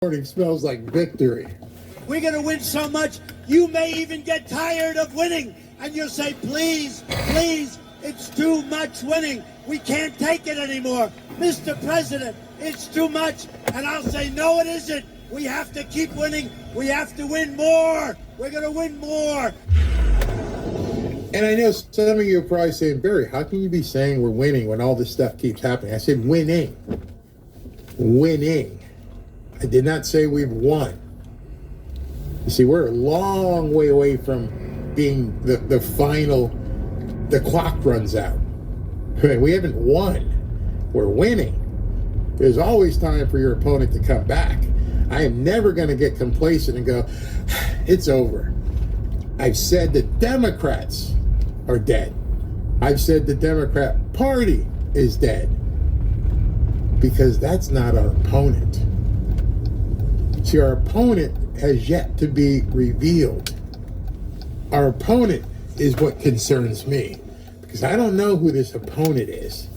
Morning smells like victory. We're going to win so much, you may even get tired of winning. And you'll say, please, please, it's too much winning. We can't take it anymore. Mr. President, it's too much. And I'll say, no, it isn't. We have to keep winning. We have to win more. We're going to win more. And I know some of you are probably saying, Barry, how can you be saying we're winning when all this stuff keeps happening? I said winning. Winning. I did not say we've won. You see, we're a long way away from being the final, the clock runs out. We haven't won. We're winning. There's always time for your opponent to come back. I am never going to get complacent and go, it's over. I've said the Democrats are dead. I've said the Democrat Party is dead. Because that's not our opponent. See, our opponent has yet to be revealed. Our opponent is what concerns me, because I don't know who this opponent is.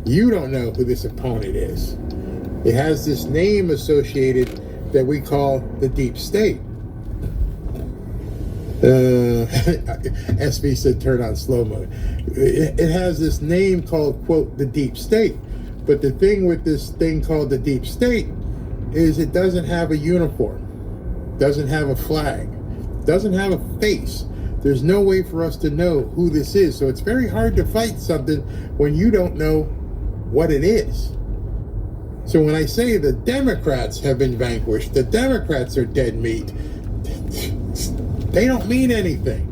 You don't know who this opponent is. It has this name associated that we call the deep state. SV said turn on slow mode. It has this name called, quote, the deep state. But the thing with this thing called the deep state is it doesn't have a uniform, doesn't have a flag, doesn't have a face. There's no way for us to know who this is. So it's very hard to fight something when you don't know what it is. So when I say the Democrats have been vanquished, the Democrats are dead meat, they don't mean anything.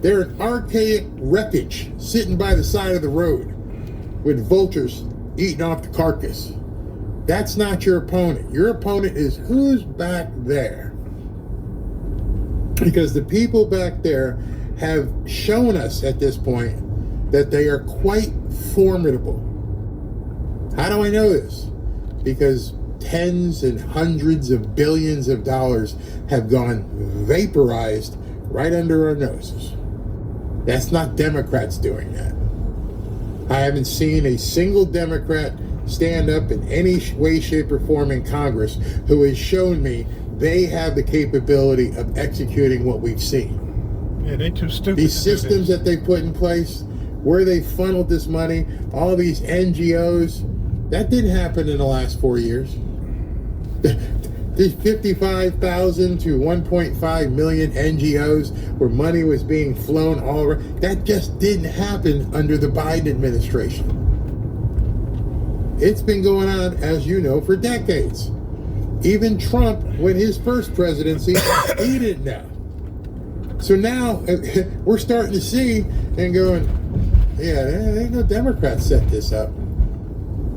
They're an archaic wreckage sitting by the side of the road with vultures eating off the carcass. That's not your opponent. Your opponent is who's back there. Because the people back there have shown us at this point that they are quite formidable. How do I know this? Because tens and hundreds of billions of dollars have gone vaporized right under our noses. That's not Democrats doing that. I haven't seen a single Democrat stand up in any way, shape, or form in Congress who has shown me they have the capability of executing what we've seen. Yeah, they're too stupid. These systems that they put in place, where they funneled this money, all these NGOs, that didn't happen in the last 4 years. These 55,000 to 1.5 million NGOs where money was being flown all around, that just didn't happen under the Biden administration. It's been going on, as you know, for decades. Even Trump, when his first presidency, he didn't know. So now we're starting to see and going, yeah, there ain't no Democrat set this up.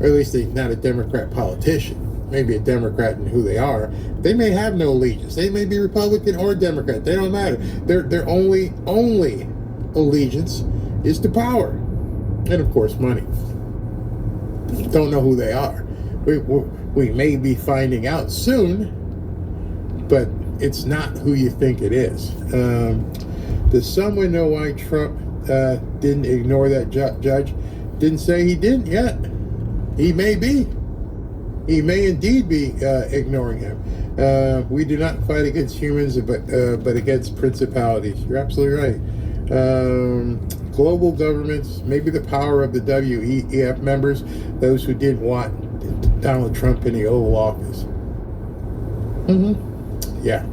Or at least not a Democrat politician. Maybe a Democrat in who they are. They may have no allegiance. They may be Republican or Democrat. They don't matter. Their only allegiance is to power. And of course, money. Don't know who they are. We may be finding out soon, but it's not who you think it is. Does someone know why Trump didn't ignore that judge? Didn't say he didn't yet. He may be. He may indeed be ignoring him. We do not fight against humans, but against principalities. You're absolutely right. Global governments, maybe the power of the WEF members, those who didn't want Donald Trump in the Oval Office. Yeah.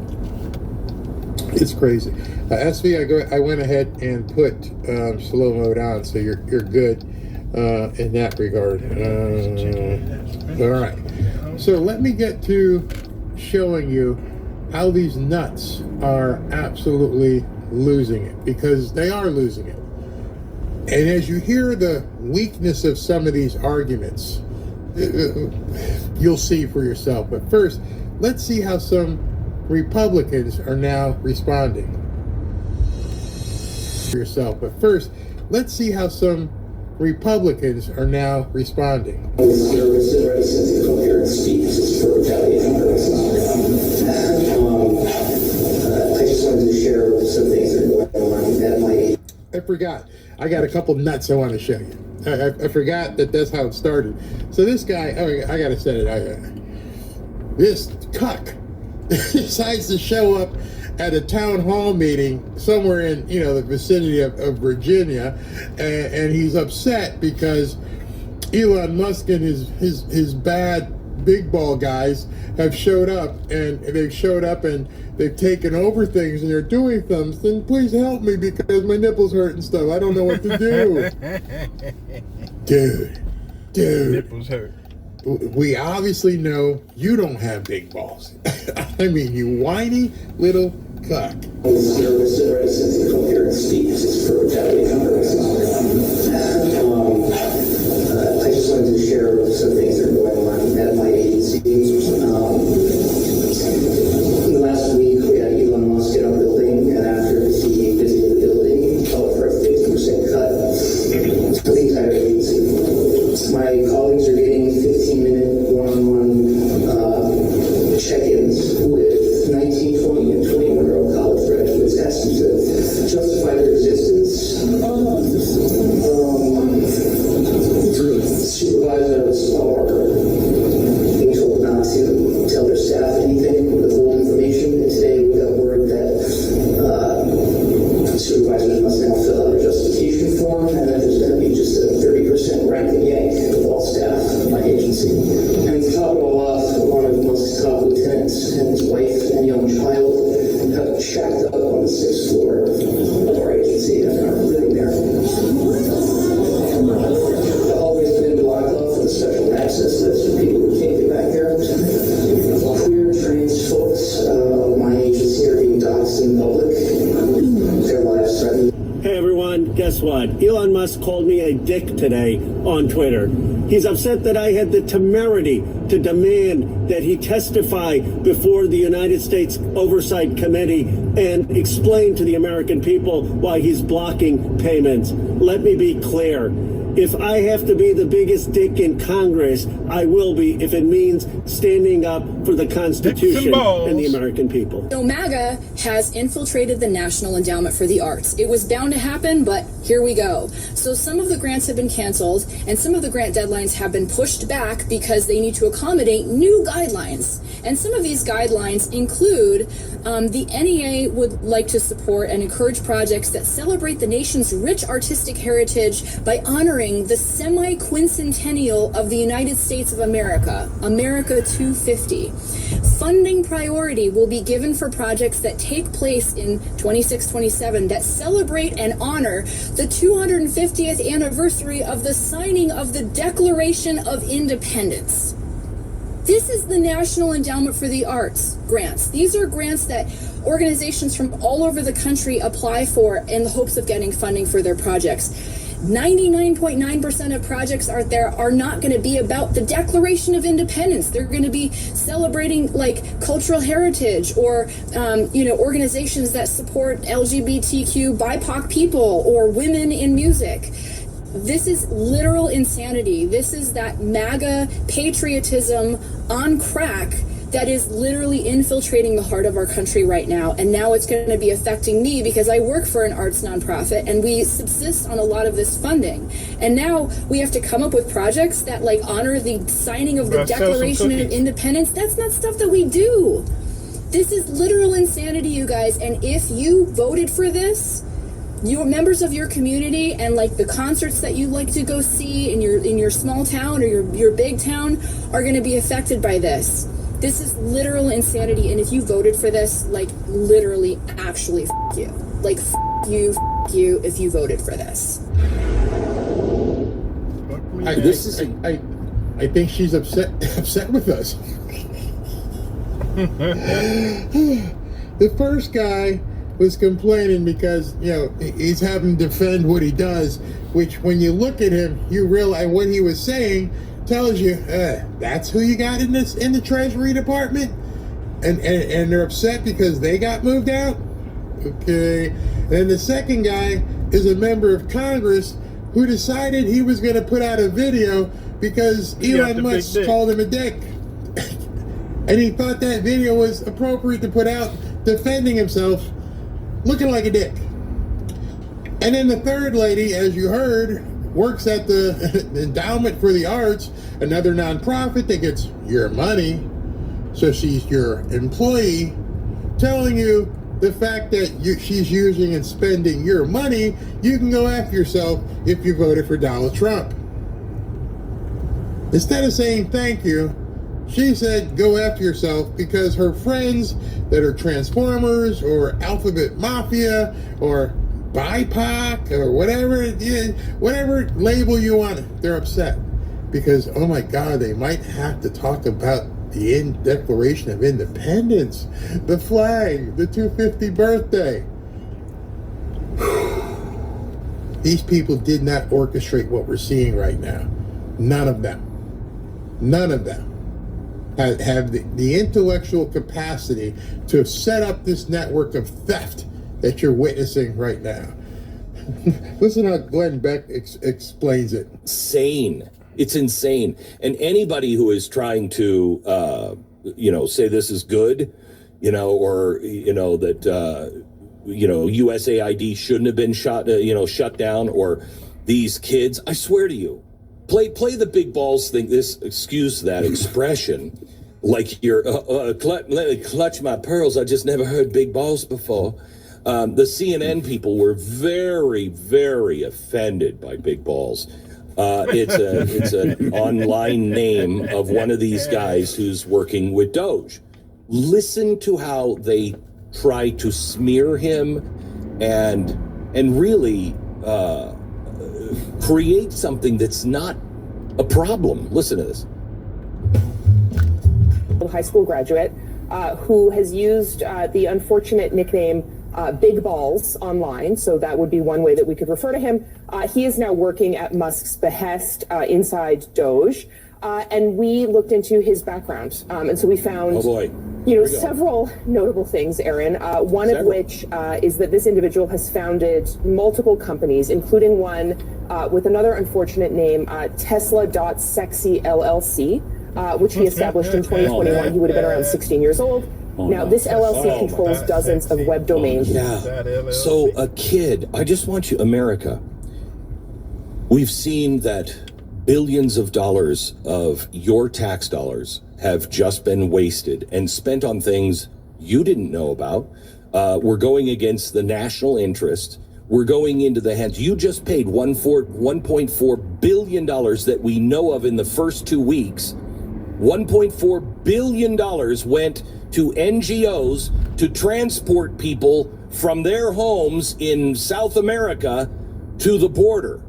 It's crazy. SV, I went ahead and put slow mode on, so you're good in that regard. All right. So let me get to showing you how these nuts are absolutely losing it, because they are losing it. And as you hear the weakness of some of these arguments, you'll see for yourself. But first, let's see how some Republicans are now responding. For yourself. But first, let's see how some Republicans are now responding. I forgot. I got a couple nuts I want to show you. I forgot that that's how it started. So this guy, I got to set it. This cuck decides to show up at a town hall meeting somewhere in, the vicinity of Virginia, and he's upset because Elon Musk and his bad big ball guys have showed up, and they've taken over things, and they're doing things. Then please help me because my nipples hurt and stuff. I don't know what to do. Dude. Nipples hurt. We obviously know you don't have big balls. I mean, you whiny little cuck. I just wanted to share some things that are going on at my agency. In the last week, we had Elon Musk in our building, and after he visited the building, called for a 50% cut for the entire agency. My colleagues are getting 15-minute one-on-one check-ins with 19, 20, and 21-year-old college graduates asking to justify their existence. Supervisors are being told not to tell their staff anything, withhold information. And today we got word that supervisors must now fill out a justification form, and that there's going to be just a 30% rank and yank of all staff in my agency. And to top it all off, one of Musk's top lieutenants and his wife and young child got shacked up on the 6th floor of our agency and are living there. Special access list for people who can't get back there. Queer, trans folks of my agency are being doxxed in public. Their lives threatened. Hey everyone, guess what? Elon Musk called me a dick today on Twitter. He's upset that I had the temerity to demand that he testify before the United States Oversight Committee and explain to the American people why he's blocking payments. Let me be clear. If I have to be the biggest dick in Congress, I will be if it means standing up for the Constitution and the American people. So MAGA has infiltrated the National Endowment for the Arts. It was bound to happen, but here we go. So some of the grants have been canceled, and some of the grant deadlines have been pushed back because they need to accommodate new guidelines. And some of these guidelines include the NEA would like to support and encourage projects that celebrate the nation's rich artistic heritage by honoring the semi-quincentennial of the United States of America, America 250. Funding priority will be given for projects that take place in 26-27 that celebrate and honor the 250th anniversary of the signing of the Declaration of Independence. This is the National Endowment for the Arts grants. These are grants that organizations from all over the country apply for in the hopes of getting funding for their projects. 99.9% of projects out there are not going to be about the Declaration of Independence. They're going to be celebrating like cultural heritage or, organizations that support LGBTQ BIPOC people or women in music. This is literal insanity. This is that MAGA patriotism on crack that is literally infiltrating the heart of our country right now. And now it's going to be affecting me because I work for an arts nonprofit and we subsist on a lot of this funding. And now we have to come up with projects that like honor the signing of the Declaration of Independence. That's not stuff that we do. This is literal insanity, you guys. And if you voted for this, your members of your community and like the concerts that you like to go see in your small town or your big town are going to be affected by this. This is literal insanity, and if you voted for this, like literally, actually, f*** you. Like, f*** you if you voted for this. I think she's upset with us. The first guy was complaining because, he's having to defend what he does, which when you look at him, you realize what he was saying tells you, that's who you got in the Treasury Department? And they're upset because they got moved out? Okay. And the second guy is a member of Congress who decided he was going to put out a video because Elon Musk called him a dick. And he thought that video was appropriate to put out defending himself, looking like a dick. And then the third lady, as you heard, works at the Endowment for the Arts, another nonprofit that gets your money. So she's your employee telling you the fact that she's using and spending your money, you can go after yourself if you voted for Donald Trump. Instead of saying thank you, she said go after yourself because her friends that are Transformers or Alphabet Mafia or BIPOC or whatever label you want, they're upset. Because, oh my God, they might have to talk about the Declaration of Independence, the flag, the 250th birthday. These people did not orchestrate what we're seeing right now. None of them have the intellectual capacity to set up this network of theft that you're witnessing right now. Listen how Glenn Beck explains it. Insane. It's insane. And anybody who is trying to, say this is good, or, that, USAID shouldn't have been shut down, or these kids, I swear to you, play the big balls thing. Excuse that expression, like you're, let me clutch my pearls. I just never heard big balls before. The CNN people were very, very offended by big balls. It's an online name of one of these guys who's working with Doge. Listen to how they try to smear him and really create something that's not a problem. Listen to this. High school graduate who has used the unfortunate nickname Big Balls online, so that would be one way that we could refer to him. He is now working at Musk's behest inside Doge, and we looked into his background, and so we found, several notable things, Aaron. One of which is that this individual has founded multiple companies, including one with another unfortunate name, Tesla.Sexy LLC, which he established in 2021. He would have been around 16 years old. Now, this LLC controls dozens of web domains. Yeah. So a kid, I just want you, America, we've seen that billions of dollars of your tax dollars have just been wasted and spent on things you didn't know about. We're going against the national interest. We're going into the hands. You just paid $1.4 billion that we know of in the first 2 weeks. $1.4 billion went to NGOs to transport people from their homes in South America to the border.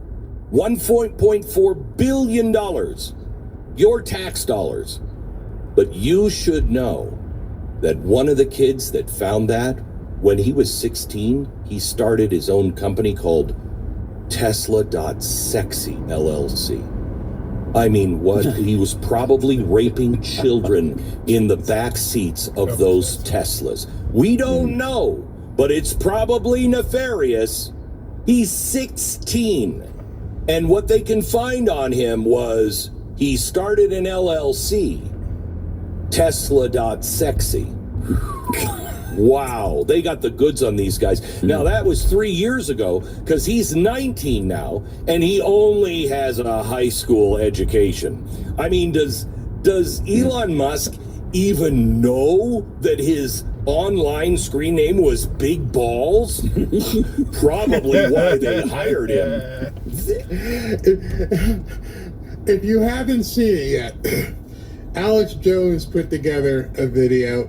$1.4 billion, your tax dollars. But you should know that one of the kids that found that, when he was 16, he started his own company called Tesla.Sexy LLC. I mean, what? He was probably raping children in the back seats of those Teslas. We don't know, but it's probably nefarious. He's 16. And what they can find on him was he started an LLC, Tesla.Sexy. Wow, they got the goods on these guys. Now, that was 3 years ago, because he's 19 now, and he only has a high school education. I mean, does Elon Musk even know that his online screen name was Big Balls? Probably why they hired him. If you haven't seen it yet, Alex Jones put together a video.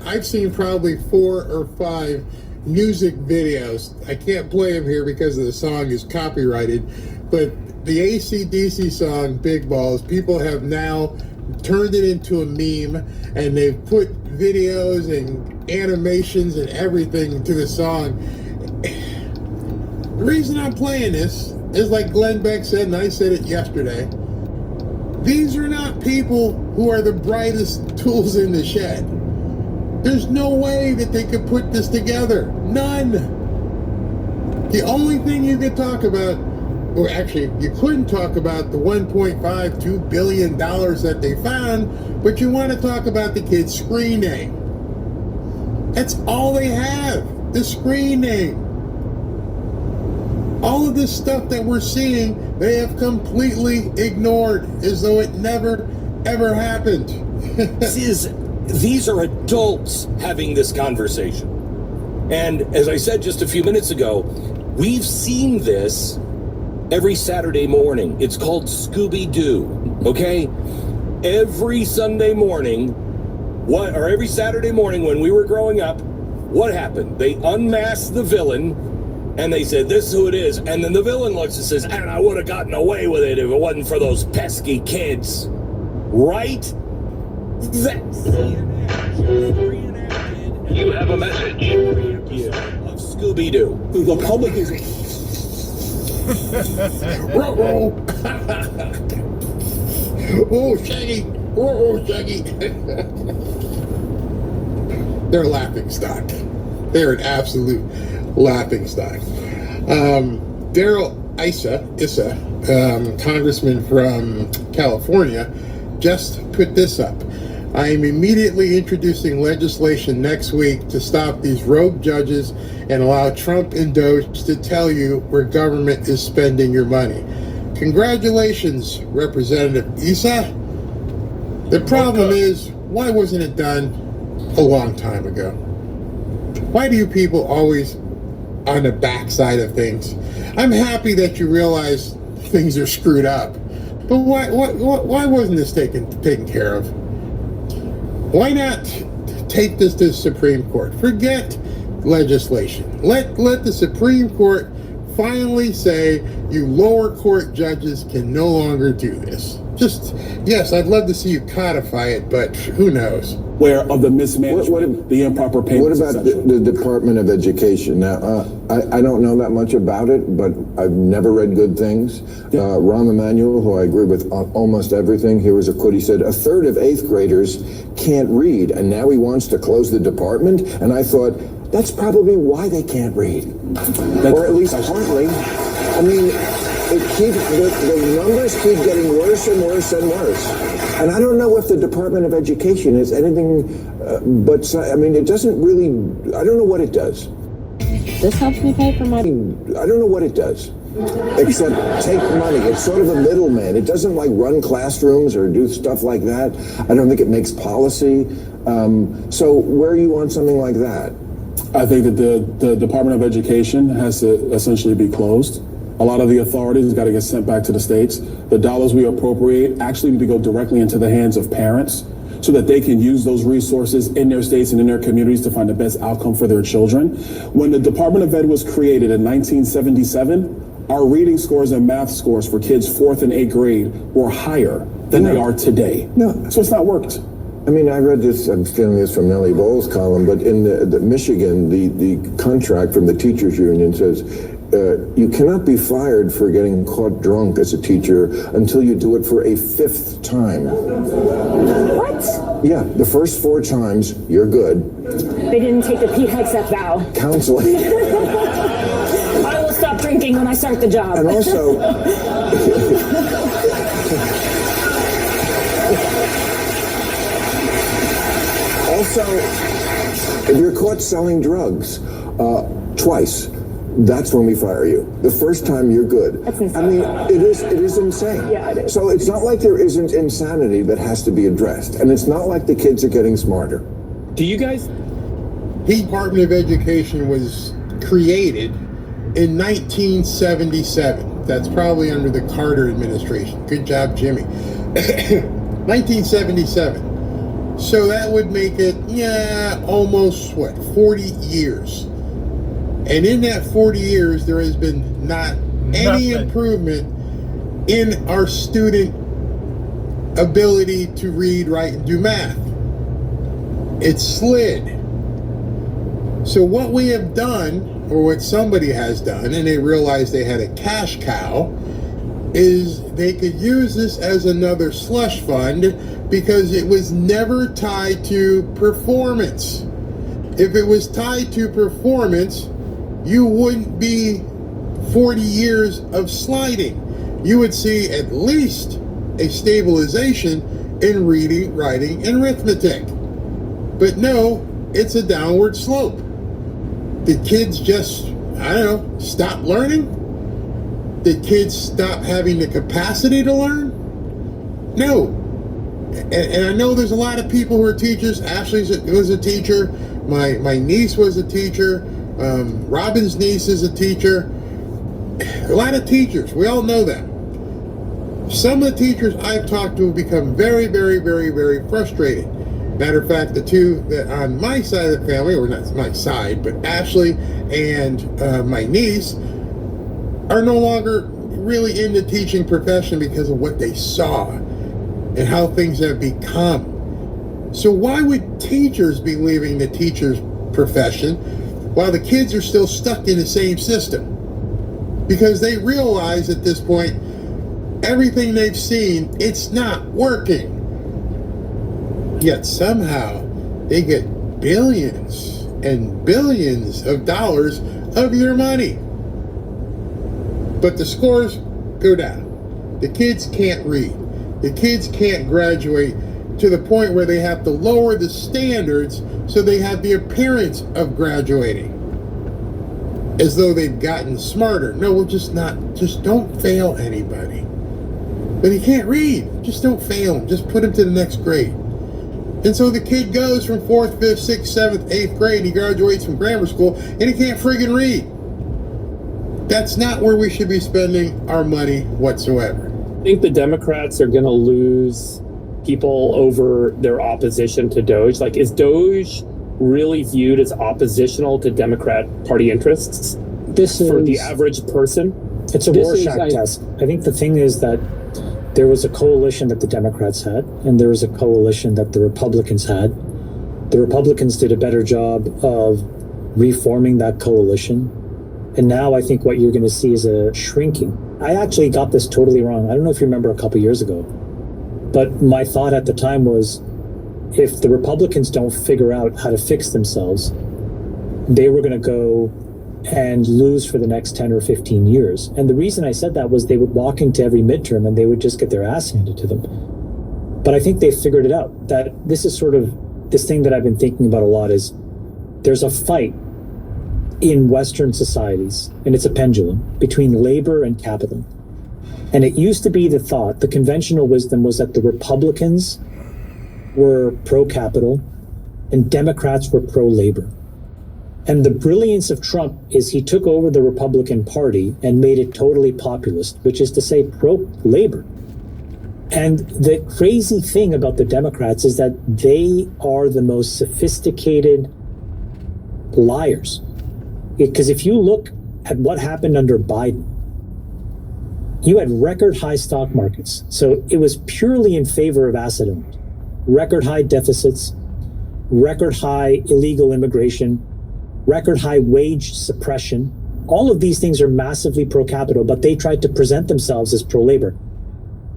I've seen probably 4 or 5 music videos. I can't play them here because the song is copyrighted, but the AC/DC song Big Balls, people have now turned it into a meme, and they've put videos and animations and everything to the song. The reason I'm playing this is, like Glenn Beck said, and I said it yesterday, these are not people who are the brightest tools in the shed. There's no way that they could put this together. None. The only thing you could talk about, or actually you couldn't talk about the $1.52 billion that they found, but you want to talk about the kid's screen name. That's all they have, the screen name. All of this stuff that we're seeing, they have completely ignored as though it never, ever happened. These are adults having this conversation. And as I said just a few minutes ago, we've seen this every Saturday morning. It's called Scooby-Doo, okay? Every Sunday morning, every Saturday morning when we were growing up, what happened? They unmasked the villain, and they said, this is who it is. And then the villain looks and says, and I would have gotten away with it if it wasn't for those pesky kids. Right? You have a message. Of Scooby-Doo. The public is... Oh, Shaggy. Oh, Shaggy. They're a laughing stock. They're an absolute laughing stock. Daryl Issa, congressman from California, just put this up. I am immediately introducing legislation next week to stop these rogue judges and allow Trump and Doge to tell you where government is spending your money. Congratulations, Representative Issa. The problem is, why wasn't it done a long time ago? Why do you people always on the backside of things? I'm happy that you realize things are screwed up, but why wasn't this taken care of? Why not take this to the Supreme Court? Forget legislation. Let the Supreme Court finally say you lower court judges can no longer do this. Yes, I'd love to see you codify it, but who knows? Where of the mismanagement, the improper payments. What about the Department of Education? Now, I don't know that much about it, but I've never read good things. Yeah. Rahm Emanuel, who I agree with on almost everything, here was a quote. He said, a third of 8th graders can't read, and now he wants to close the department. And I thought, that's probably why they can't read. Or at least partly. I mean, the numbers keep getting worse and worse and worse. And I don't know if the Department of Education is anything but, I mean, it doesn't really, I don't know what it does. This helps me pay for my... I don't know what it does, except take money. It's sort of a middleman. It doesn't like run classrooms or do stuff like that. I don't think it makes policy. So where are you on something like that? I think that the Department of Education has to essentially be closed. A lot of the authorities got to get sent back to the states. The dollars we appropriate actually need to go directly into the hands of parents so that they can use those resources in their states and in their communities to find the best outcome for their children. When the Department of Ed was created in 1977, our reading scores and math scores for kids 4th and 8th grade were higher than they are today. No. So it's not worked. I mean, I read this, I'm stealing this from Nellie Bowles' column, but in the Michigan, the contract from the teachers union says, you cannot be fired for getting caught drunk as a teacher until you do it for a 5th time. What? Yeah, the first 4 times, you're good. They didn't take the Pete Hegseth vow. Counseling. I will stop drinking when I start the job. And also... Also, if you're caught selling drugs twice, that's when we fire you. The first time, you're good. That's insane. I mean, it is insane. Yeah, it is. So it's not like there isn't insanity that has to be addressed, and it's not like the kids are getting smarter. Do you guys? The Department of Education was created in 1977. That's probably under the Carter administration. Good job, Jimmy. 1977. So that would make it, almost, 40 years. And in that 40 years, there has been not any improvement in our student ability to read, write, and do math. It slid. So what we have done, or what somebody has done, and they realized they had a cash cow, is they could use this as another slush fund because it was never tied to performance. If it was tied to performance, you wouldn't be 40 years of sliding. You would see at least a stabilization in reading, writing, and arithmetic. But no, it's a downward slope. Did kids just, stop learning? Did kids stop having the capacity to learn? No. And I know there's a lot of people who are teachers. Ashley was a teacher. My niece was a teacher. Robin's niece is a teacher. A lot of teachers. We all know that. Some of the teachers I've talked to have become very, very, very, very frustrated. Matter of fact, the two that on my side of the family, or not my side, but Ashley and my niece, are no longer really in the teaching profession because of what they saw and how things have become. So why would teachers be leaving the teacher's profession while the kids are still stuck in the same system? Because they realize at this point, everything they've seen, it's not working. Yet somehow they get billions and billions of dollars of your money. But the scores go down. The kids can't read. The kids can't graduate to the point where they have to lower the standards so they have the appearance of graduating, as though they've gotten smarter. No, we'll just don't fail anybody. But he can't read. Just don't fail him. Just put him to the next grade. And so the kid goes from 4th, 5th, 6th, 7th, 8th grade. He graduates from grammar school and he can't friggin' read. That's not where we should be spending our money whatsoever. I think the Democrats are going to lose people over their opposition to Doge. Like, is Doge really viewed as oppositional to Democrat Party interests for the average person? It's a Rorschach test. I think the thing is that there was a coalition that the Democrats had, and there was a coalition that the Republicans had. The Republicans did a better job of reforming that coalition. And now I think what you're going to see is a shrinking. I actually got this totally wrong. I don't know if you remember a couple years ago, but my thought at the time was, if the Republicans don't figure out how to fix themselves, they were going to go and lose for the next 10 or 15 years. And the reason I said that was they would walk into every midterm and they would just get their ass handed to them. But I think they figured it out. That this is sort of this thing that I've been thinking about a lot is there's a fight in Western societies, and it's a pendulum, between labor and capital. And it used to be the thought, the conventional wisdom was that the Republicans were pro-capital and Democrats were pro-labor. And the brilliance of Trump is he took over the Republican Party and made it totally populist, which is to say pro-labor. And the crazy thing about the Democrats is that they are the most sophisticated liars. Because if you look at what happened under Biden, you had record high stock markets. So it was purely in favor of asset owners. Record high deficits, record high illegal immigration, record high wage suppression. All of these things are massively pro-capital, but they tried to present themselves as pro-labor.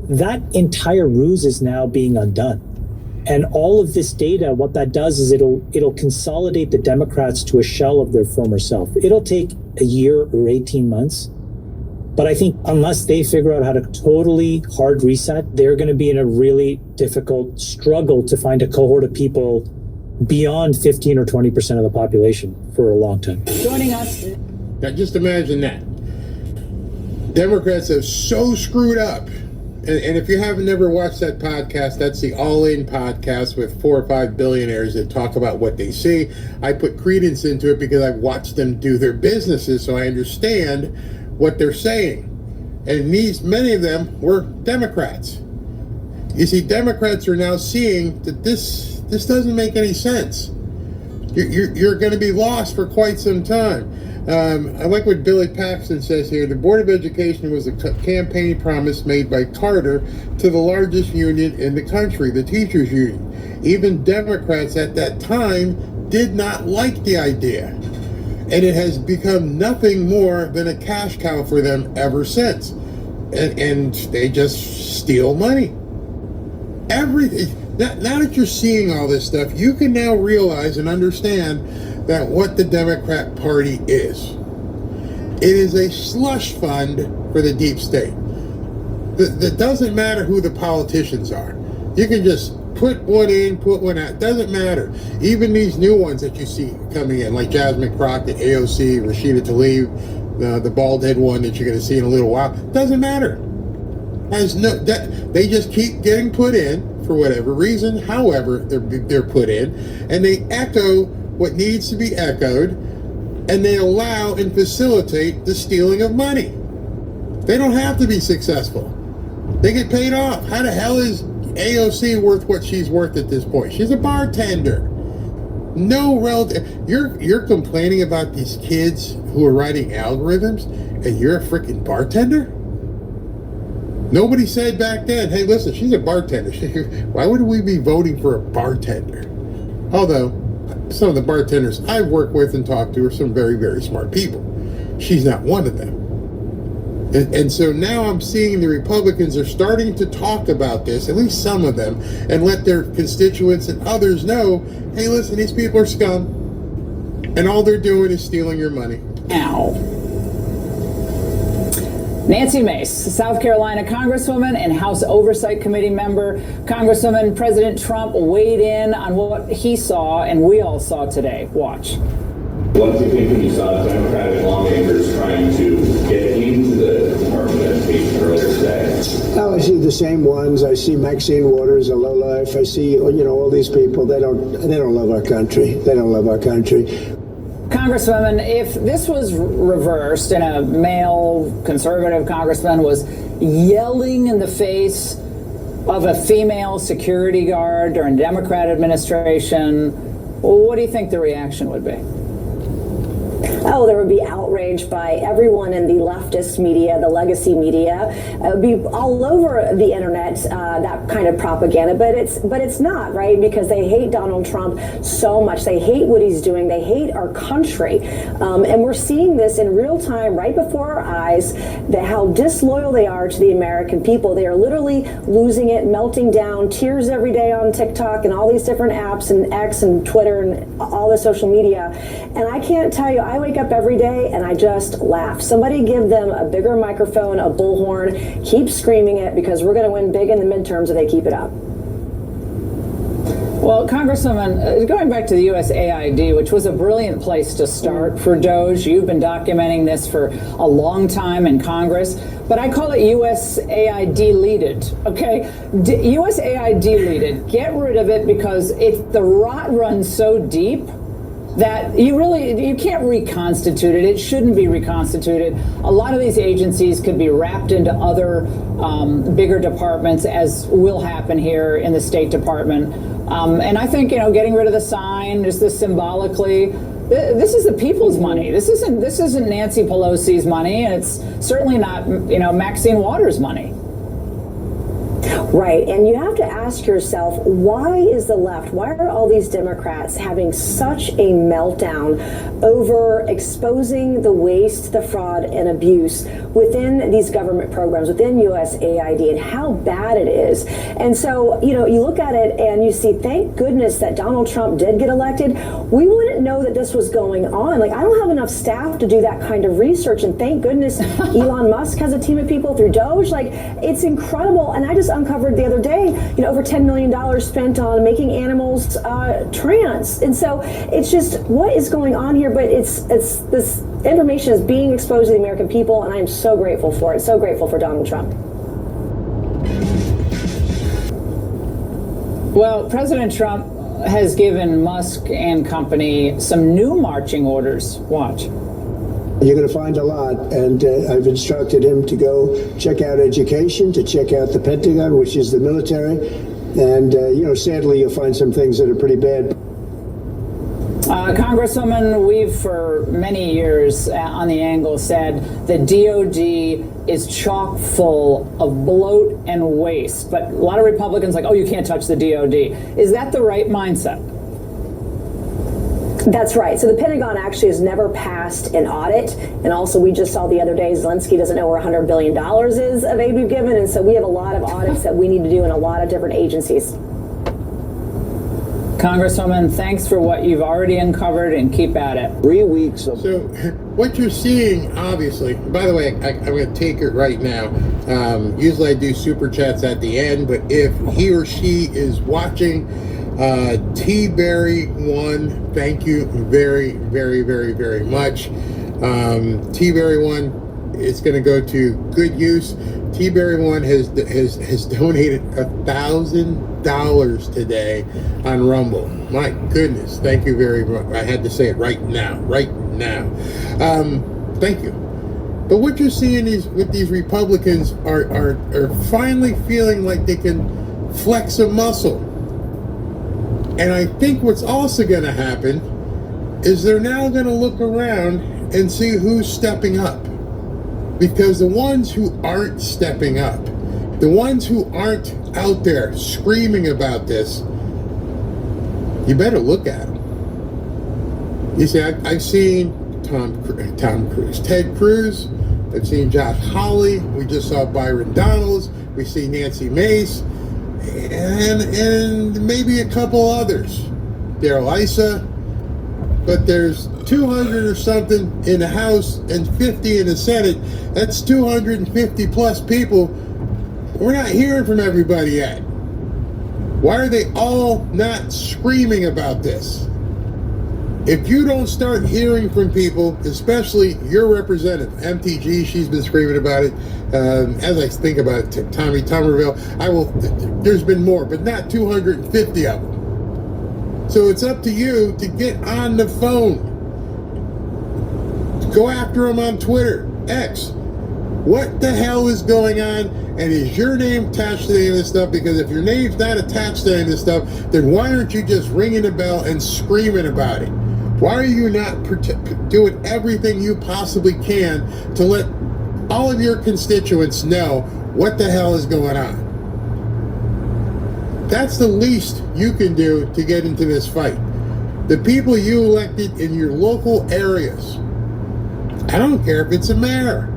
That entire ruse is now being undone. And all of this data, what that does is it'll consolidate the Democrats to a shell of their former self. It'll take a year or 18 months. But I think unless they figure out how to totally hard reset, they're going to be in a really difficult struggle to find a cohort of people beyond 15 or 20% of the population for a long time. Joining us. Now just imagine that. Democrats have so screwed up. And if you haven't never watched that podcast, that's the All In podcast with 4 or 5 billionaires that talk about what they see. I put credence into it because I've watched them do their businesses, so I understand what they're saying. And many of them were Democrats. You see, Democrats are now seeing that this doesn't make any sense. You're going to be lost for quite some time. I like what Billy Paxton says here. The Board of Education was a campaign promise made by Carter to the largest union in the country, the teachers union. Even Democrats at that time did not like the idea. And it has become nothing more than a cash cow for them ever since. And they just steal money. Everything. Now that you're seeing all this stuff, you can now realize and understand that what the Democrat Party is. It is a slush fund for the deep state. It doesn't matter who the politicians are. You can just put one in, put one out. Doesn't matter. Even these new ones that you see coming in, like Jasmine Crockett, AOC, Rashida Tlaib, the bald head one that you're going to see in a little while, doesn't matter. They just keep getting put in for whatever reason, however they're put in, and they echo what needs to be echoed, and they allow and facilitate the stealing of money. They don't have to be successful. They get paid off. How the hell is AOC worth what she's worth at this point? She's a bartender. No relative. You're complaining about these kids who are writing algorithms, and you're a freaking bartender? Nobody said back then, hey, listen, she's a bartender. Why would we be voting for a bartender? Although some of the bartenders I've worked with and talked to are some very, very smart people. She's not one of them. And so now I'm seeing the Republicans are starting to talk about this, at least some of them, and let their constituents and others know, hey, listen, these people are scum, and all they're doing is stealing your money. Now, Nancy Mace, South Carolina Congresswoman and House Oversight Committee member. Congresswoman, President Trump weighed in on what he saw and we all saw today. Watch. What do you think when you saw Democratic lawmakers trying to get into the Department of Education earlier today? Well, I see the same ones. I see Maxine Waters, a lowlife. I see, all these people. They don't love our country. They don't love our country. Congresswoman, if this was reversed and a male conservative congressman was yelling in the face of a female security guard during Democrat administration, what do you think the reaction would be? Oh, there would be outrage by everyone in the leftist media, the legacy media. It would be all over the internet, that kind of propaganda. But it's not, right? Because they hate Donald Trump so much. They hate what he's doing. They hate our country. And we're seeing this in real time right before our eyes, how disloyal they are to the American people. They are literally losing it, melting down, tears every day on TikTok and all these different apps and X and Twitter and all the social media. And I can't tell you, I wake up every day and I just laugh. Somebody give them a bigger microphone, a bullhorn, keep screaming it, because we're going to win big in the midterms if they keep it up. Well, Congresswoman, going back to the USAID, which was a brilliant place to start for Doge, you've been documenting this for a long time in Congress, but I call it USAID deleted, okay? USAID deleted. Get rid of it because the rot runs so deep that you can't reconstitute it. It shouldn't be reconstituted. A lot of these agencies could be wrapped into other bigger departments, as will happen here in the State Department. And I think, getting rid of the sign, just this symbolically, this is the people's money. This isn't Nancy Pelosi's money, and it's certainly not, Maxine Waters' money. Right. And you have to ask yourself, why is the left, why are all these Democrats having such a meltdown over exposing the waste, the fraud, and abuse within these government programs, within USAID, and how bad it is? And so, you look at it and you see, thank goodness that Donald Trump did get elected. We wouldn't know that this was going on. Like, I don't have enough staff to do that kind of research. And thank goodness Elon Musk has a team of people through Doge. Like, it's incredible. And I just uncovered the other day, over $10 million spent on making animals trans. And so it's just, what is going on here? But it's this information is being exposed to the American people, and I am so grateful for it. So grateful for Donald Trump. Well, President Trump has given Musk and company some new marching orders. Watch. You're going to find a lot, and I've instructed him to go check out education, to check out the Pentagon, which is the military, and sadly you'll find some things that are pretty bad. Congresswoman, we've for many years on the angle said the DOD is chock full of bloat and waste, but a lot of Republicans like, oh, you can't touch the DOD. Is that the right mindset? That's right. So the Pentagon actually has never passed an audit. And also, we just saw the other day, Zelensky doesn't know where $100 billion is of aid we've given. And so we have a lot of audits that we need to do in a lot of different agencies. Congresswoman, thanks for what you've already uncovered, and keep at it. 3 weeks of... So what you're seeing, obviously, by the way, I'm going to take it right now. Usually I do super chats at the end, but if he or she is watching, T-Berry1, thank you very, very, very, very much. T-Berry1, it's going to go to good use. T-Berry1 has donated $1,000 today on Rumble. My goodness, thank you very much. I had to say it right now. Thank you. But what you're seeing with these Republicans are finally feeling like they can flex a muscle. And I think what's also going to happen is they're now going to look around and see who's stepping up. Because the ones who aren't stepping up, the ones who aren't out there screaming about this, you better look at them. You see, I've seen Tom Cruise, Ted Cruz, I've seen Josh Hawley, we just saw Byron Donalds, we see Nancy Mace, and maybe a couple others, Darrell Issa, but there's 200 or something in the House and 50 in the Senate. That's 250 plus people. We're not hearing from everybody yet. Why are they all not screaming about this? If you don't start hearing from people, especially your representative, MTG, she's been screaming about it. As I think about it, Tommy Tuberville, there's been more, but not 250 of them. So it's up to you to get on the phone. Go after them on Twitter, X. What the hell is going on? And is your name attached to any of this stuff? Because if your name's not attached to any of this stuff, then why aren't you just ringing the bell and screaming about it? Why are you not doing everything you possibly can to let all of your constituents know what the hell is going on? That's the least you can do to get into this fight. The people you elected in your local areas, I don't care if it's a mayor.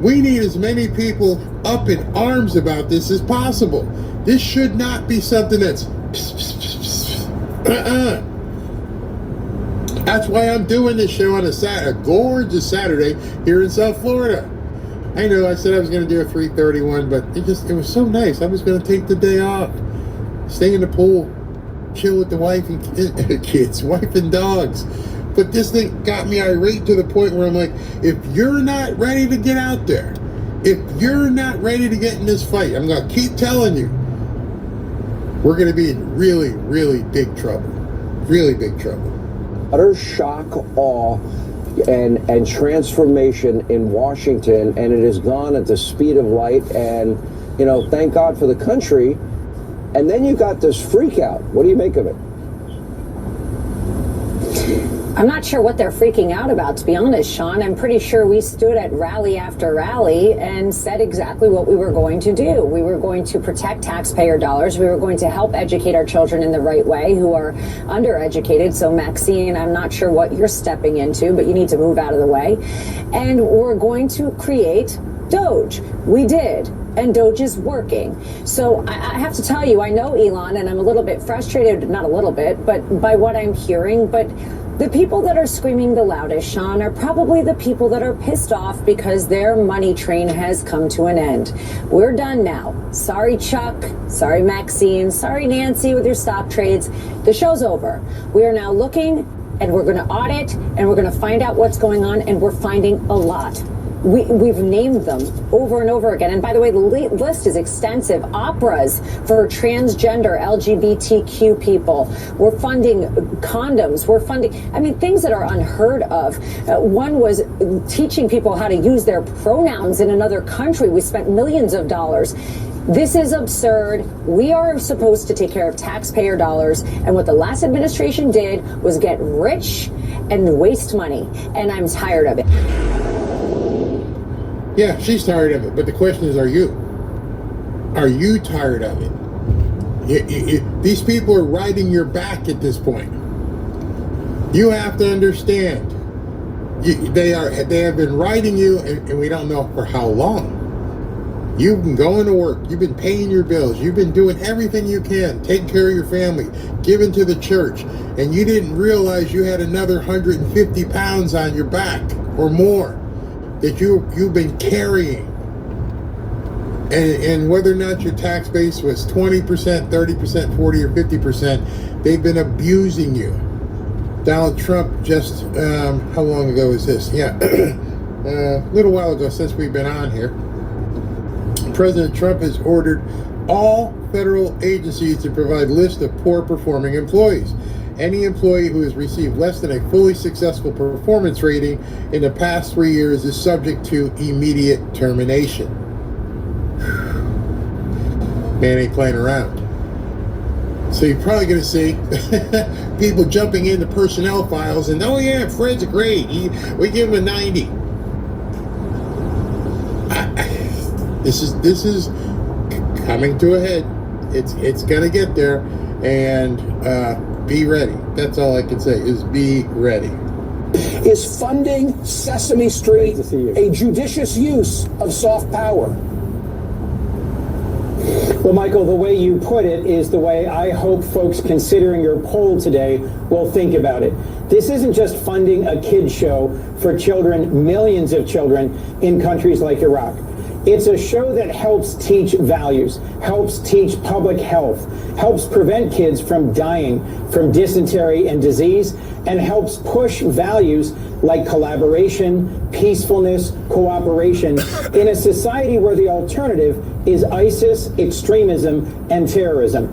We need as many people up in arms about this as possible. This should not be something that's That's why I'm doing this show on a gorgeous Saturday here in South Florida. I know I said I was going to do a 3:31, but it was so nice. I was going to take the day off, stay in the pool, chill with the wife and kids, wife and dogs. But this thing got me irate to the point where I'm like, if you're not ready to get out there, if you're not ready to get in this fight, I'm going to keep telling you, we're going to be in really, really big trouble. Really big trouble. Utter shock, awe, and transformation in Washington, and it has gone at the speed of light, and, thank God for the country. And then you got this freak out. What do you make of it? I'm not sure what they're freaking out about, to be honest, Sean. I'm pretty sure we stood at rally after rally and said exactly what we were going to do. We were going to protect taxpayer dollars. We were going to help educate our children in the right way who are undereducated. So, Maxine, I'm not sure what you're stepping into, but you need to move out of the way. And we're going to create Doge. We did. And Doge is working. So I have to tell you, I know Elon, and I'm a little bit frustrated, not a little bit, but by what I'm hearing, but the people that are screaming the loudest, Sean, are probably the people that are pissed off because their money train has come to an end. We're done now. Sorry, Chuck. Sorry, Maxine. Sorry, Nancy, with your stock trades. The show's over. We are now looking, and we're going to audit, and we're going to find out what's going on, and we're finding a lot. We've named them over and over again. And by the way, the list is extensive. Operas for transgender LGBTQ people. We're funding condoms. We're funding, things that are unheard of. One was teaching people how to use their pronouns in another country. We spent millions of dollars. This is absurd. We are supposed to take care of taxpayer dollars. And what the last administration did was get rich and waste money. And I'm tired of it. Yeah, she's tired of it, but the question is, are you? Are you tired of it? These people are riding your back at this point. You have to understand, they have been riding you, and we don't know for how long. You've been going to work, you've been paying your bills, you've been doing everything you can, taking care of your family, giving to the church, and you didn't realize you had another 150 pounds on your back or more that you've been carrying. And whether or not your tax base was 20%, 30%, 40 or 50%, they've been abusing you. Donald Trump just, how long ago is this? Yeah, a little while ago since we've been on here. President Trump has ordered all federal agencies to provide lists of poor performing employees. Any employee who has received less than a fully successful performance rating in the past 3 years is subject to immediate termination. Man ain't playing around. So you're probably going to see people jumping into personnel files and, oh yeah, Fred's great. We give him a 90. This is coming to a head. It's going to get there, and be ready. That's all I can say is be ready. Is funding Sesame Street a judicious use of soft power? Well, Michael, the way you put it is the way I hope folks considering your poll today will think about it. This isn't just funding a kids show for children, millions of children in countries like Iraq. It's a show that helps teach values, helps teach public health, helps prevent kids from dying from dysentery and disease, and helps push values like collaboration, peacefulness, cooperation in a society where the alternative is ISIS, extremism, and terrorism.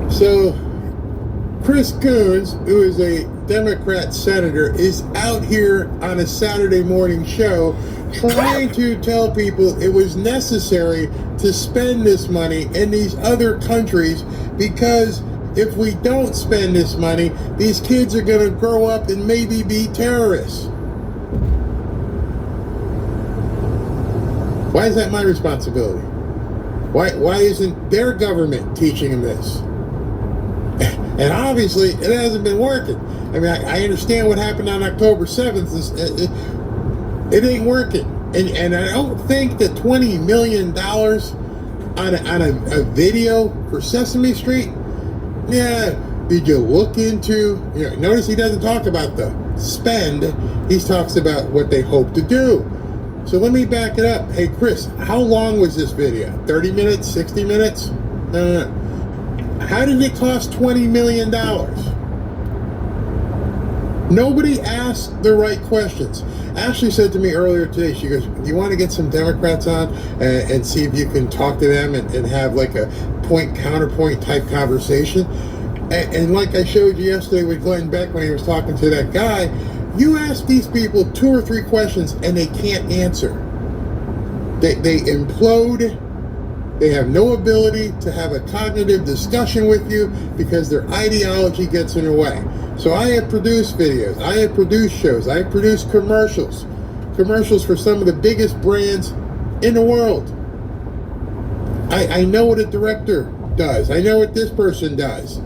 So, Chris Coons, who is a Democrat senator, is out here on a Saturday morning show trying to tell people it was necessary to spend this money in these other countries because if we don't spend this money, these kids are going to grow up and maybe be terrorists. Why is that my responsibility? Why isn't their government teaching them this? And obviously, it hasn't been working. I mean, I understand what happened on October 7th. It ain't working. And I don't think that $20 million on a video for Sesame Street, yeah, did you look into, notice he doesn't talk about the spend, he talks about what they hope to do. So let me back it up. Hey, Chris, how long was this video? 30 minutes, 60 minutes? No. How did it cost $20 million? Nobody asked the right questions. Ashley said to me earlier today, she goes, do you want to get some Democrats on and see if you can talk to them and have like a point-counterpoint type conversation? And like I showed you yesterday with Glenn Beck when he was talking to that guy, you ask these people 2 or 3 questions and they can't answer. They implode. They have no ability to have a cognitive discussion with you because their ideology gets in the way. So I have produced videos, I have produced shows, I have produced commercials for some of the biggest brands in the world. I know what a director does. I know what this person does.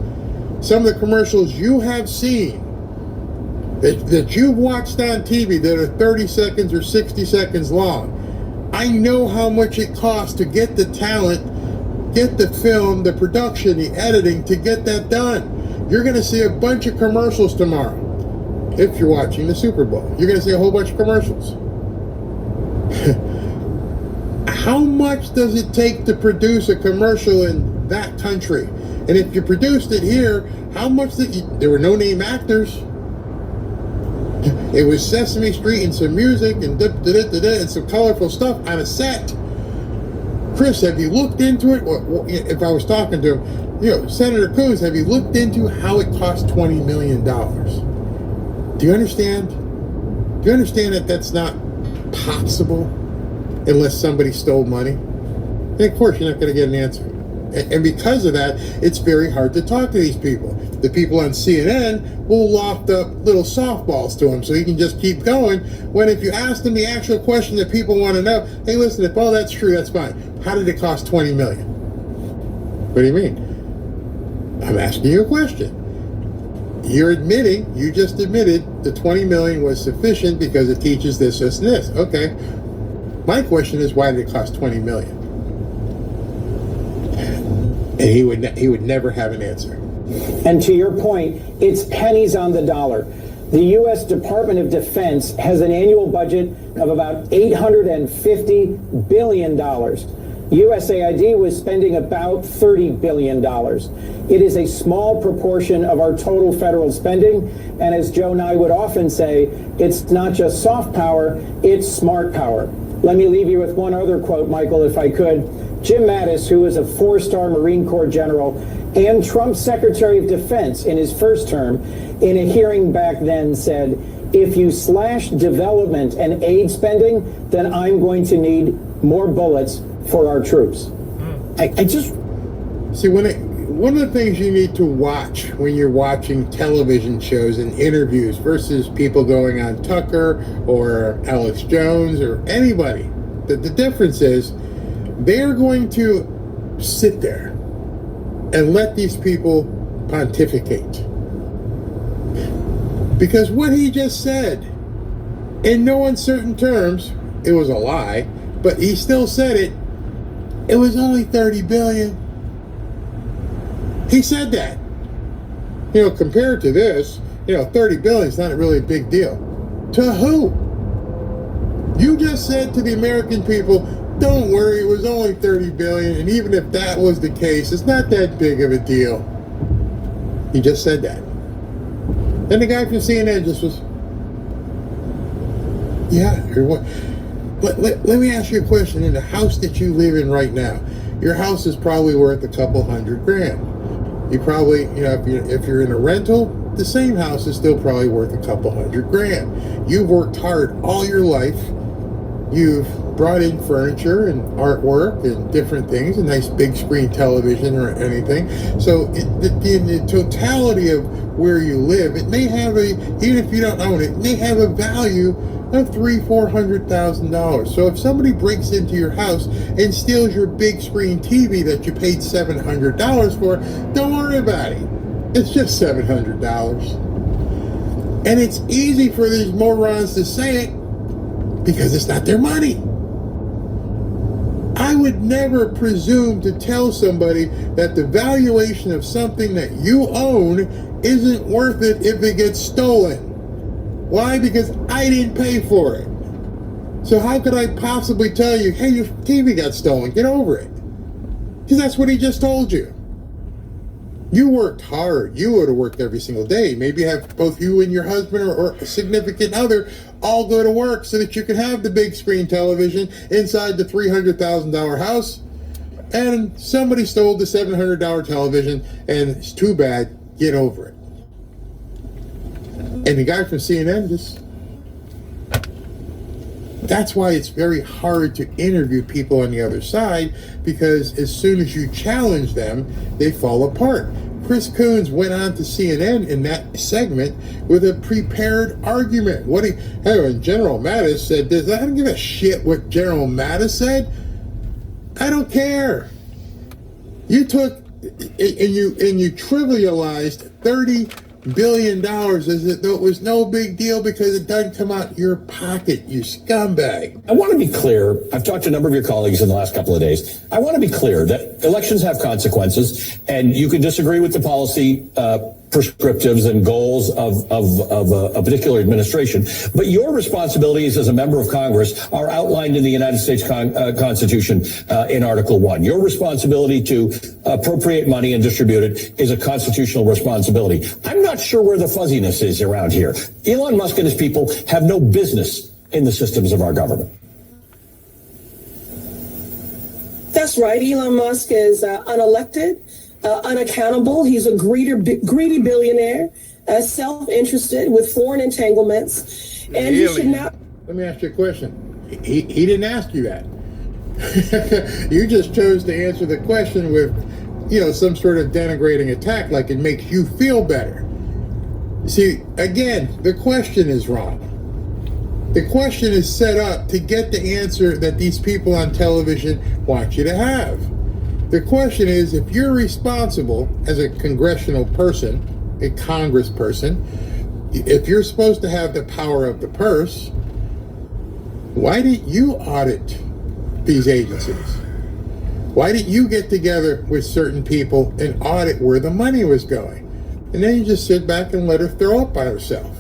Some of the commercials you have seen that you've watched on TV that are 30 seconds or 60 seconds long, I know how much it costs to get the talent, get the film, the production, the editing to get that done. You're going to see a bunch of commercials tomorrow. If you're watching the Super Bowl, you're going to see a whole bunch of commercials. How much does it take to produce a commercial in that country? And if you produced it here, how much there were no name actors. It was Sesame Street and some music and and some colorful stuff on a set. Chris, have you looked into it? If I was talking to him, Senator Coons, have you looked into how it cost $20 million? Do you understand? Do you understand that that's not possible unless somebody stole money? And of course, you're not going to get an answer. And because of that, it's very hard to talk to these people. The people on CNN will loft up little softballs to him so he can just keep going, when if you ask them the actual question that people want to know, hey, listen, if all that's true, that's fine. How did it cost $20 million? What do you mean? I'm asking you a question. You just admitted the $20 million was sufficient because it teaches this, this, and this. Okay. My question is, why did it cost $20 million? And he would never have an answer. And to your point, it's pennies on the dollar. The U.S. Department of Defense has an annual budget of about $850 billion. USAID was spending about $30 billion. It is a small proportion of our total federal spending. And as Joe and I would often say, it's not just soft power, it's smart power. Let me leave you with one other quote, Michael, if I could. Jim Mattis, who was a 4-star Marine Corps general and Trump's Secretary of Defense in his first term, in a hearing back then said, if you slash development and aid spending, then I'm going to need more bullets for our troops. I just see one of the things you need to watch when you're watching television shows and interviews versus people going on Tucker or Alex Jones or anybody. The difference is they're going to sit there and let these people pontificate. Because what he just said, in no uncertain terms, it was a lie, but he still said it. It was only $30 billion. He said that. You know, compared to this, $30 billion is not really a big deal. To who? You just said to the American people, don't worry, it was only $30 billion, and even if that was the case, it's not that big of a deal. He just said that. Then the guy from CNN just was, yeah, or what? Let me ask you a question. In the house that you live in right now, your house is probably worth a couple $100,000. You probably, if you're in a rental, the same house is still probably worth a couple $100,000. You've worked hard all your life. You've brought in furniture and artwork and different things, a nice big screen television or anything. So in the totality of where you live, it may have even if you don't own it, it may have a value of $300,000-$400,000. So if somebody breaks into your house and steals your big screen TV that you paid $700 for, don't worry about it. It's just $700. And it's easy for these morons to say it because it's not their money. I would never presume to tell somebody that the valuation of something that you own isn't worth it if it gets stolen. Why? Because I didn't pay for it. So how could I possibly tell you, hey, your TV got stolen, get over it? Because that's what he just told you. You worked hard. You would have worked every single day. Maybe have both you and your husband or a significant other all go to work so that you can have the big screen television inside the $300,000 house. And somebody stole the $700 television, and it's too bad. Get over it. And the guy from CNN just... That's why it's very hard to interview people on the other side, because as soon as you challenge them, they fall apart. Chris Coons went on to CNN in that segment with a prepared argument. And General Mattis said this. I don't give a shit what General Mattis said. I don't care. You took and you trivialized $30 billion as if it was no big deal because it doesn't come out your pocket, you scumbag. I want to be clear. I've talked to a number of your colleagues in the last couple of days. I want to be clear that elections have consequences, and you can disagree with the policy prescriptives and goals of a particular administration. But your responsibilities as a member of Congress are outlined in the United States Constitution in Article 1. Your responsibility to appropriate money and distribute it is a constitutional responsibility. I'm not sure where the fuzziness is around here. Elon Musk and his people have no business in the systems of our government. That's right. Elon Musk is unelected, unaccountable. He's a greedy billionaire, self-interested with foreign entanglements. And he should not... Let me ask you a question. He didn't ask you that. You just chose to answer the question with, some sort of denigrating attack, like it makes you feel better. See, again, the question is wrong. The question is set up to get the answer that these people on television want you to have. The question is, if you're responsible as a congressional person, a congressperson, if you're supposed to have the power of the purse, why didn't you audit these agencies? Why didn't you get together with certain people and audit where the money was going? And then you just sit back and let her throw up by herself.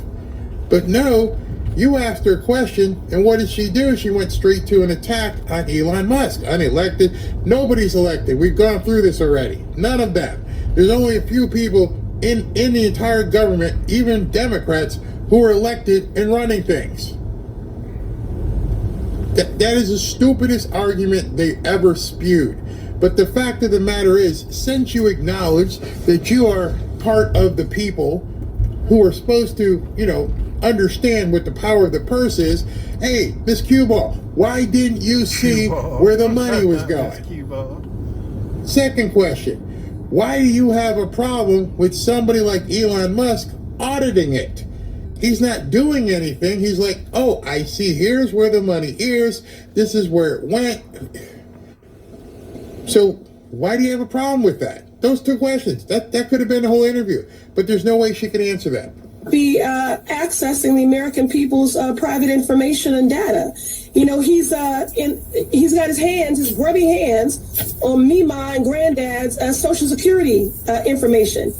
But no, you asked her a question, and what did she do? She went straight to an attack on Elon Musk. Unelected. Nobody's elected. We've gone through this already. None of them. There's only a few people in the entire government, even Democrats, who are elected and running things. That is the stupidest argument they ever spewed. But the fact of the matter is, since you acknowledge that you are part of the people who are supposed to, understand what the power of the purse is, hey, Miss Cueball, why didn't you see where the money was going? Second question, why do you have a problem with somebody like Elon Musk auditing it? He's not doing anything. He's like, oh, I see, here's where the money is. This is where it went. So why do you have a problem with that? Those two questions. That could have been the whole interview. But there's no way she could answer that. Be accessing the American people's private information and data. He's got his grubby hands on me, my and granddad's Social Security information.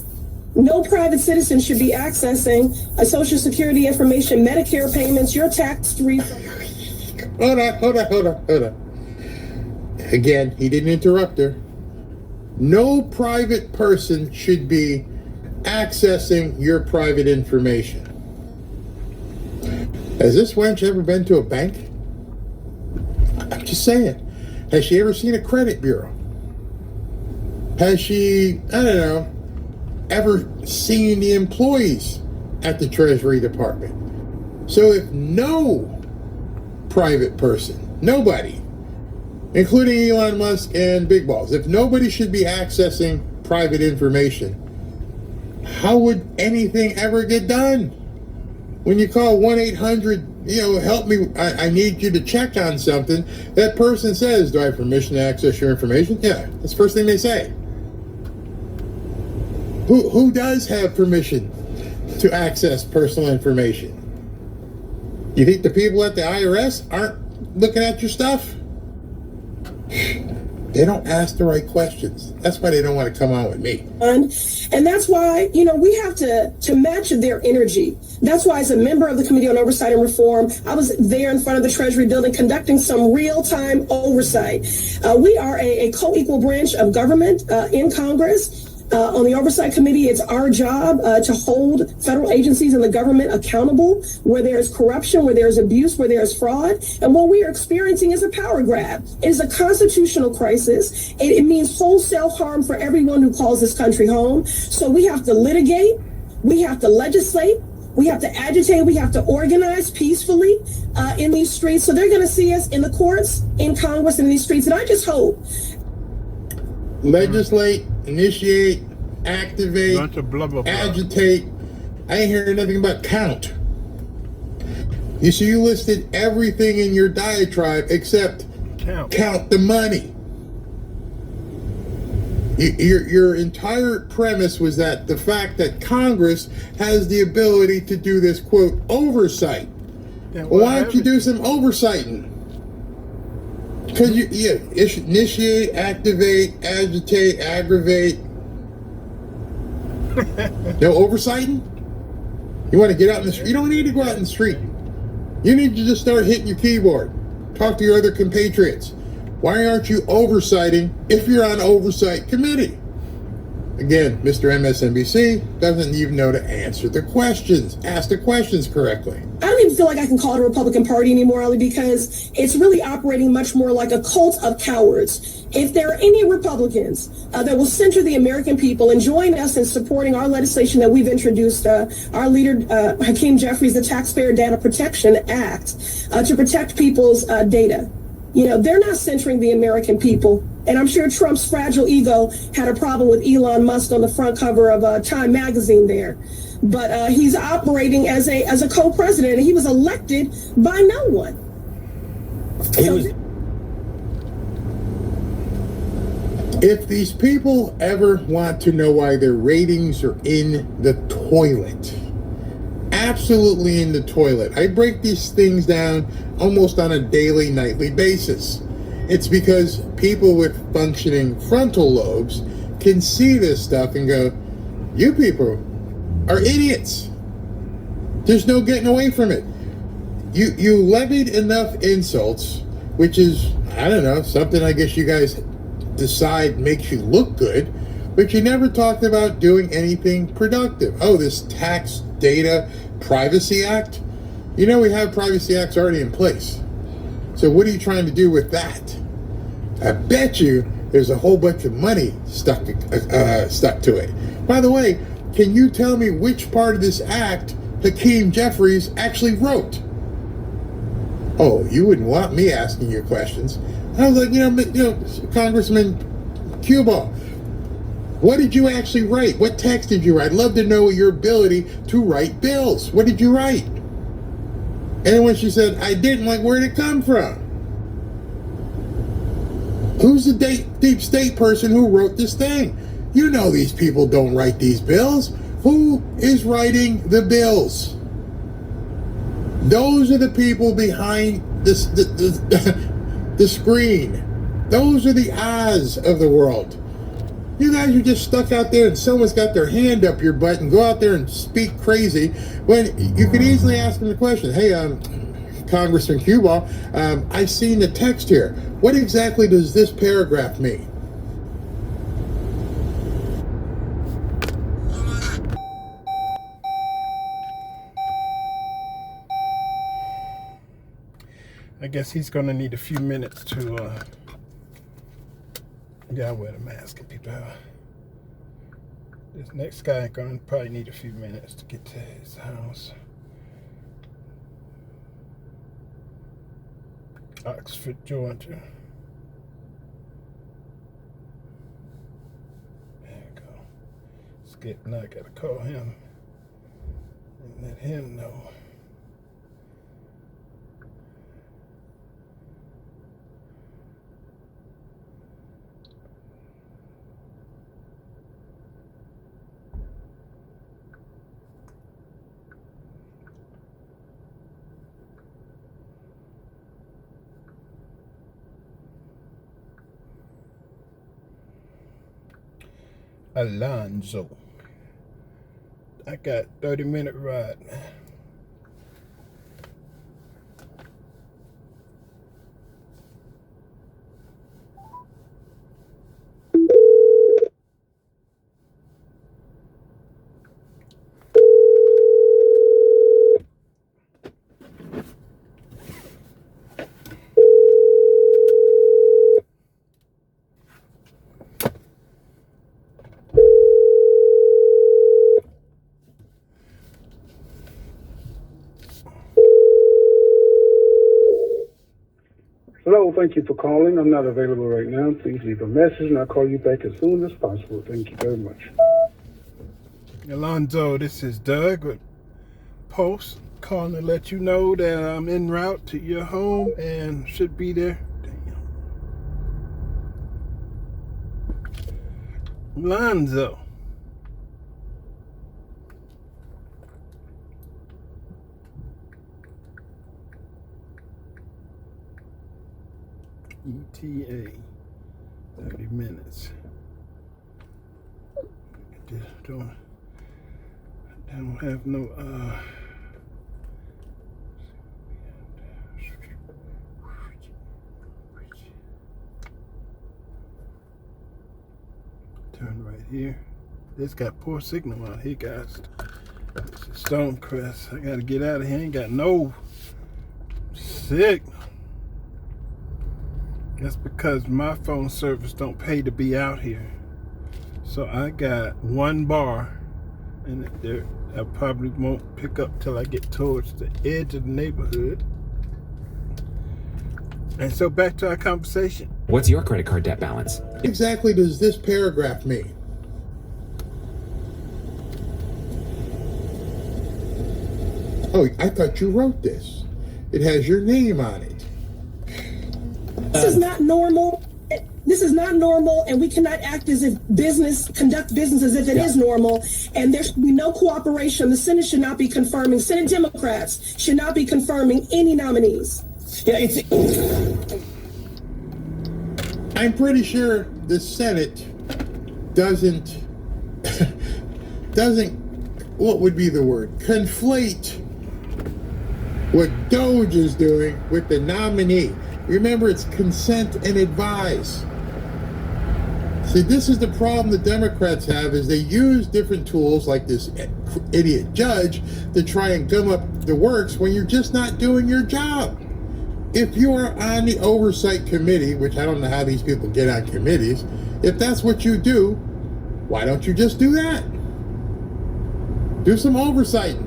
No private citizen should be accessing Social Security information, Medicare payments, your tax refund. Hold on. Again, he didn't interrupt her. No private person should be accessing your private information. Has this wench ever been to a bank? I'm just saying. Has she ever seen a credit bureau? Has she, ever seen the employees at the Treasury Department? So if no private person, nobody, including Elon Musk and Big Balls, if nobody should be accessing private information, how would anything ever get done? When you call 1-800, help me, I need you to check on something, that person says, do I have permission to access your information? Yeah, that's the first thing they say. Who does have permission to access personal information? You think the people at the IRS aren't looking at your stuff? They don't ask the right questions. That's why they don't want to come on with me. And that's why, we have to match their energy. That's why, as a member of the Committee on Oversight and Reform, I was there in front of the Treasury building conducting some real-time oversight. We are a co-equal branch of government in Congress. On the Oversight Committee, it's our job to hold federal agencies and the government accountable where there is corruption, where there is abuse, where there is fraud. And what we are experiencing is a power grab. It is a constitutional crisis. It means wholesale harm for everyone who calls this country home. So we have to litigate. We have to legislate. We have to agitate. We have to organize peacefully in these streets. So they're going to see us in the courts, in Congress, and in these streets. And I just hope. Legislate, initiate, activate, agitate. I ain't hearing nothing about count. You see, you listed everything in your diatribe except count the money. Your entire premise was that the fact that Congress has the ability to do this, quote, oversight. Why don't you do some oversighting? Because initiate, activate, agitate, aggravate. No oversighting? You want to get out in the street? You don't need to go out in the street. You need to just start hitting your keyboard. Talk to your other compatriots. Why aren't you oversighting if you're on oversight committee? Again, Mr. MSNBC doesn't even know to answer the questions, ask the questions correctly. I don't even feel like I can call it a Republican Party anymore, Ali, because it's really operating much more like a cult of cowards. If there are any Republicans that will center the American people and join us in supporting our legislation that we've introduced, our leader, Hakeem Jeffries, the Taxpayer Data Protection Act, to protect people's data. They're not centering the American people. And I'm sure Trump's fragile ego had a problem with Elon Musk on the front cover of Time magazine there. But he's operating as a co-president, and he was elected by no one. If these people ever want to know why their ratings are in the toilet, absolutely in the toilet. I break these things down almost on a daily, nightly basis. It's because people with functioning frontal lobes can see this stuff and go, you people are idiots. There's no getting away from it. You levied enough insults, which is, I don't know, something I guess you guys decide makes you look good, but you never talked about doing anything productive. Oh, this Tax Data Privacy Act? We have privacy acts already in place. So what are you trying to do with that? I bet you there's a whole bunch of money stuck to it. By the way, can you tell me which part of this act Hakeem Jeffries actually wrote? Oh, you wouldn't want me asking you questions. I was like, Congressman Cuba, what did you actually write? What text did you write? I'd love to know your ability to write bills. What did you write? And when she said, I didn't, like, where'd it come from? Who's the deep state person who wrote this thing? You know these people don't write these bills. Who is writing the bills? Those are the people behind the screen. Those are the eyes of the world. You guys are just stuck out there and someone's got their hand up your butt and go out there and speak crazy when you could easily ask them the question, hey, Congressman Cuba, I've seen the text here. What exactly does this paragraph mean? I guess he's going to need a few minutes to, yeah, I wear the mask and people have. This next guy is going to probably need a few minutes to get to his house. Oxford, Georgia. There you go. It's good. Now I got to call him and let him know. Alonzo. I got 30-minute ride. Hello, thank you for calling. I'm not available right now. Please leave a message and I'll call you back as soon as possible. Thank you very much. Alonzo, this is Doug with Post, calling to let you know that I'm en route to your home and should be there. Damn. Alonzo. ETA, 30 minutes. Just don't have no, turn right here. This got poor signal out here, guys. It's Stonecrest. I gotta get out of here. Ain't got no signal. That's because my phone service don't pay to be out here. So I got one bar, and I probably won't pick up till I get towards the edge of the neighborhood. And so back to our conversation. What's your credit card debt balance? What exactly does this paragraph mean? Oh, I thought you wrote this. It has your name on it. This is not normal. This is not normal, and we cannot act as if conduct business as if it is normal, and there should be no cooperation. The Senate should not be confirming, Senate Democrats should not be confirming any nominees. Yeah, I'm pretty sure the Senate doesn't, what would be the word? Conflate what Doge is doing with the nominee. Remember, it's consent and advise. See, this is the problem the Democrats have, is they use different tools like this idiot judge to try and gum up the works when you're just not doing your job. if you're on the oversight committee, which I don't know how these people get on committees, if that's what you do, why don't you just do that? Do some oversight.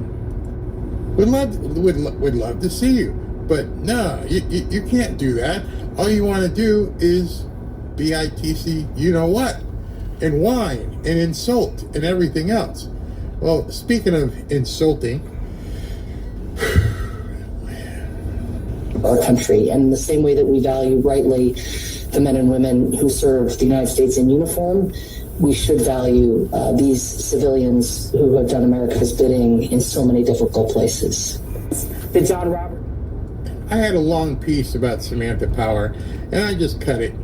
Would love to see you. But no, you can't do that. All you want to do is BITC, you know what, and whine and insult and everything else. Well, speaking of insulting, our country, and the same way that we value rightly the men and women who serve the United States in uniform, we should value these civilians who have done America's bidding in so many difficult places. The John Roberts. I had a long piece about Samantha Power, and I just cut it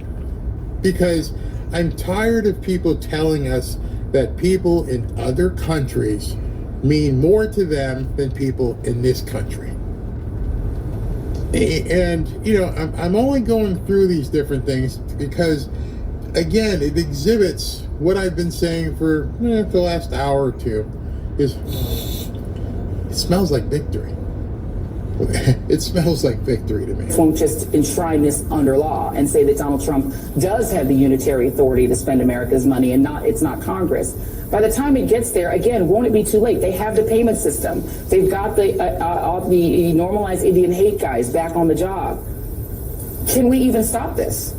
because I'm tired of people telling us that people in other countries mean more to them than people in this country. And, you know, I'm only going through these different things because, again, it exhibits what I've been saying for the last hour or two, is it smells like victory. It smells like victory to me. Won't just enshrine this under law and say that Donald Trump does have the unitary authority to spend America's money and it's not Congress. By the time it gets there, again, won't it be too late? They have the payment system. They've got the normalized Indian hate guys back on the job. Can we even stop this?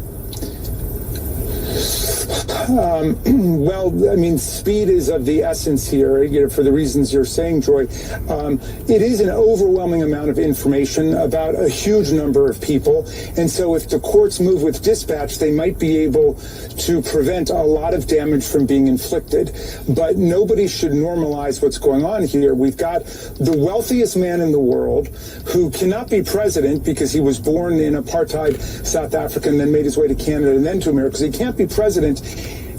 Well, I mean, speed is of the essence here, you know, for the reasons you're saying, Joy. It is an overwhelming amount of information about a huge number of people. And so if the courts move with dispatch, they might be able to prevent a lot of damage from being inflicted. But nobody should normalize what's going on here. We've got the wealthiest man in the world who cannot be president because he was born in apartheid South Africa and then made his way to Canada and then to America. So he can't be president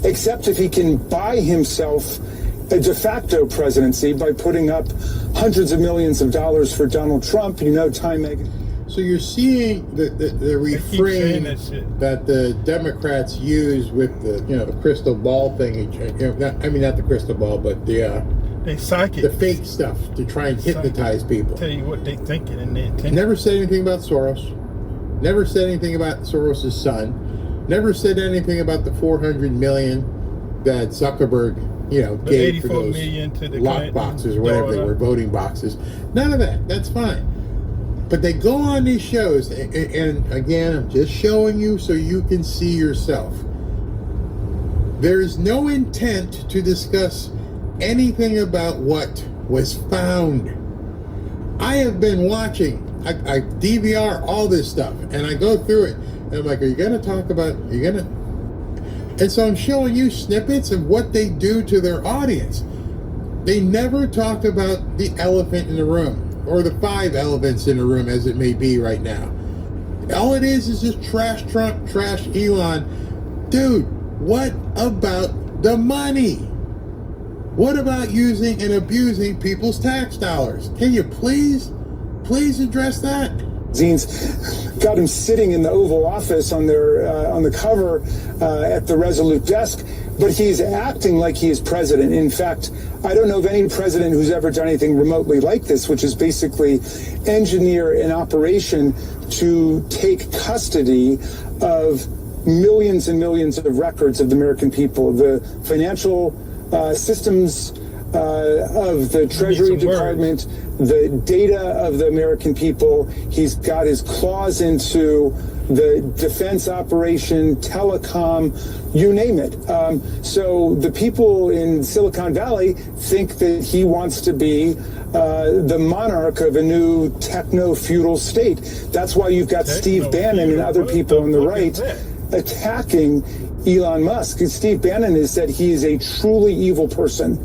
except if he can buy himself a de facto presidency by putting up hundreds of millions of dollars for Donald Trump. You know, Time Magazine. So you're seeing the refrain that the Democrats use with the crystal ball thing. Not the crystal ball, but the fake stuff to try and hypnotize people. Tell you what they thinking and they intending. Never said anything about Soros. Never said anything about Soros' son. Never said anything about the $400 million that Zuckerberg, gave for those lock boxes or whatever they were, voting boxes. None of that. That's fine. But they go on these shows, and again, I'm just showing you so you can see yourself. There is no intent to discuss anything about what was found. I have been watching. I DVR all this stuff, and I go through it. And I'm like, are you going to talk about, And so I'm showing you snippets of what they do to their audience. They never talk about the elephant in the room, or the 5 elephants in the room, as it may be right now. All it is just trash Trump, trash Elon. Dude, what about the money? What about using and abusing people's tax dollars? Can you please address that? Got him sitting in the Oval Office on the cover at the Resolute desk, but he's acting like he is president. In fact, I don't know of any president who's ever done anything remotely like this, which is basically engineer an operation to take custody of millions and millions of records of the American people. The financial systems of the Treasury Department, the data of the American people. He's got his claws into the defense operation, telecom, you name it. So the people in Silicon Valley think that he wants to be the monarch of a new techno-feudal state. That's why you've got Steve Bannon and other people on the right attacking Elon Musk. And Steve Bannon has said he is a truly evil person.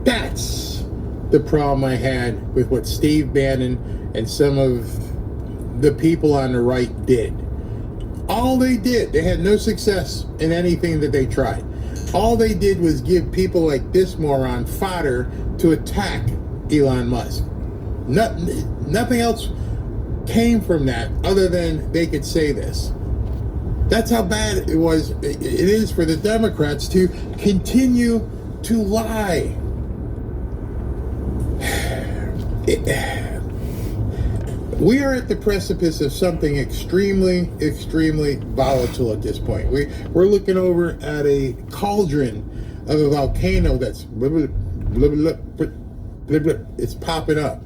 That's the problem I had with what Steve Bannon and some of the people on the right did. All they did, they had no success in anything that they tried. All they did was give people like this moron fodder to attack Elon Musk. Nothing else came from that other than they could say this. That's how bad it is for the Democrats to continue to lie. We are at the precipice of something extremely, extremely volatile at this point. We're looking over at a cauldron of a volcano that's blah, blah, blah, blah, blah, blah, blah. It's popping up.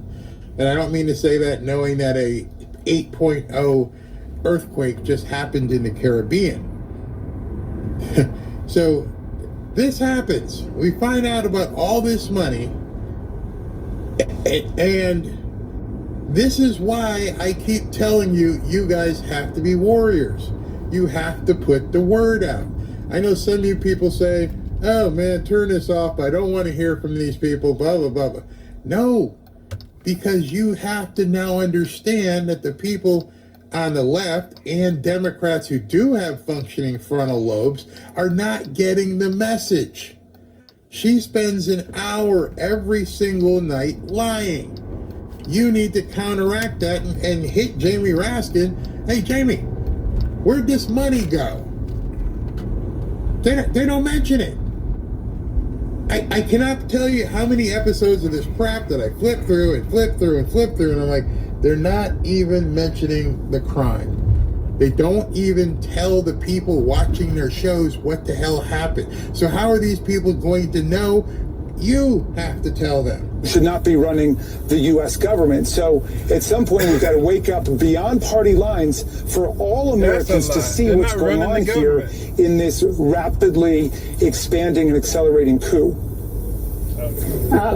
And I don't mean to say that knowing that a 8.0 earthquake just happened in the Caribbean. So this happens. We find out about all this money, and this is why I keep telling you, you guys have to be warriors. You have to put the word out. I know some of you people say, oh man, turn this off. I don't want to hear from these people, blah, blah, blah, blah. No, because you have to now understand that the people on the left and Democrats who do have functioning frontal lobes are not getting the message. She spends an hour every single night lying. You need to counteract that and hit Jamie Raskin. Hey, Jamie, where'd this money go? They don't mention it. I cannot tell you how many episodes of this crap that I flip through and flip through and flip through, and I'm like, they're not even mentioning the crime. They don't even tell the people watching their shows what the hell happened. So how are these people going to know? You have to tell them. Should not be running the U.S. government. So at some point, we've got to wake up beyond party lines for all Americans to see what's going on here in this rapidly expanding and accelerating coup.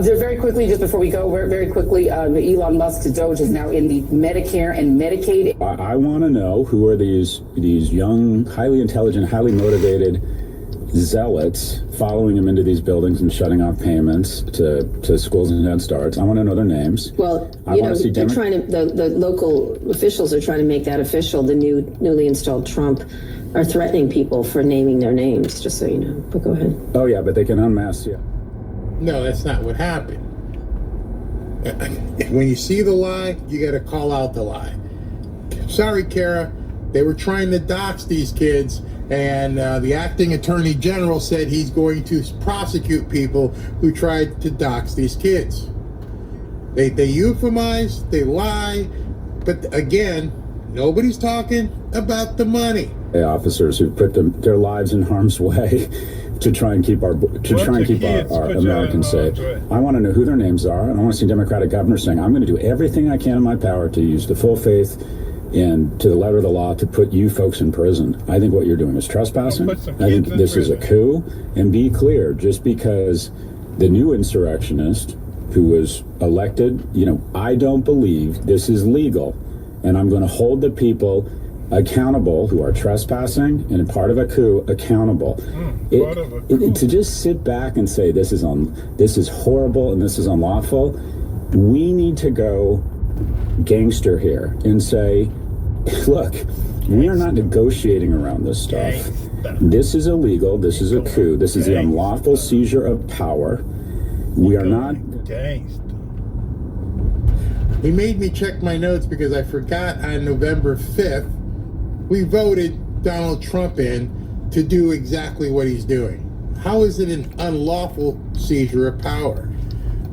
Very quickly, just before we go, very quickly, Elon Musk's Doge is now in the Medicare and Medicaid. I want to know who are these young, highly intelligent, highly motivated zealots following him into these buildings and shutting off payments to schools and Head Starts. I want to know their names. Well, they're trying to. The local officials are trying to make that official. The newly installed Trump are threatening people for naming their names. Just so you know. But go ahead. Oh yeah, but they can unmask you. No, that's not what happened. When you see the lie, you got to call out the lie. Sorry, Kara. They were trying to dox these kids, and the acting attorney general said he's going to prosecute people who tried to dox these kids. They euphemize, they lie, but again, nobody's talking about the money. Officers who put their lives in harm's way to try and keep our Americans safe. I want to know who their names are, and I want to see Democratic governors saying, I'm going to do everything I can in my power to use the full faith and to the letter of the law to put you folks in prison. I think what you're doing is trespassing. I think this is a coup. And be clear, just because the new insurrectionist who was elected, I don't believe this is legal. And I'm going to hold the people accountable who are trespassing and part of a coup accountable. To just sit back and say this is horrible and this is unlawful, we need to go gangster here and say, look, we are not negotiating around this stuff. This is illegal. This is a coup. This is the unlawful seizure of power. We are not. He made me check my notes because I forgot on November 5th, we voted Donald Trump in to do exactly what he's doing. How is it an unlawful seizure of power?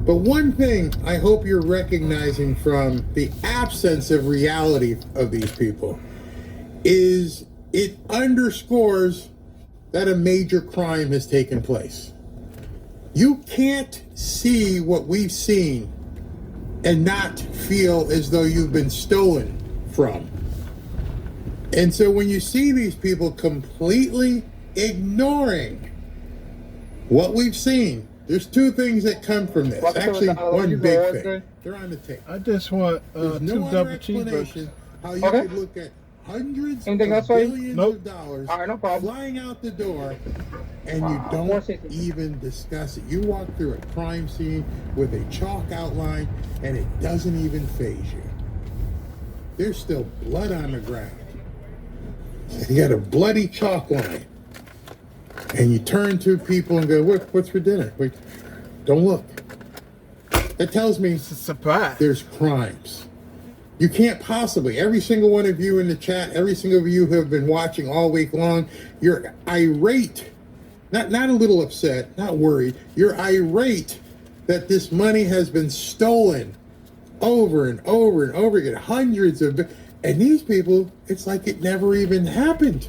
But one thing I hope you're recognizing from the absence of reality of these people is it underscores that a major crime has taken place. You can't see what we've seen and not feel as though you've been stolen from. And so when you see these people completely ignoring what we've seen, there's two things that come from this. Actually, one big thing. They're on the tape. I just want There's two no double other cheeseburgers. explanation how you could look at hundreds of billions of dollars flying out the door and you don't even discuss it. You walk through a crime scene with a chalk outline and it doesn't even faze you. There's still blood on the ground. You got a bloody chalk line. And you turn to people and go, what's for dinner? Wait, don't look. That tells me it's a surprise. There's crimes. You can't possibly, every single one of you in the chat, every single of you who have been watching all week long, you're irate, not a little upset, not worried, you're irate that this money has been stolen over and over and over again, hundreds of, and these people, it's like it never even happened.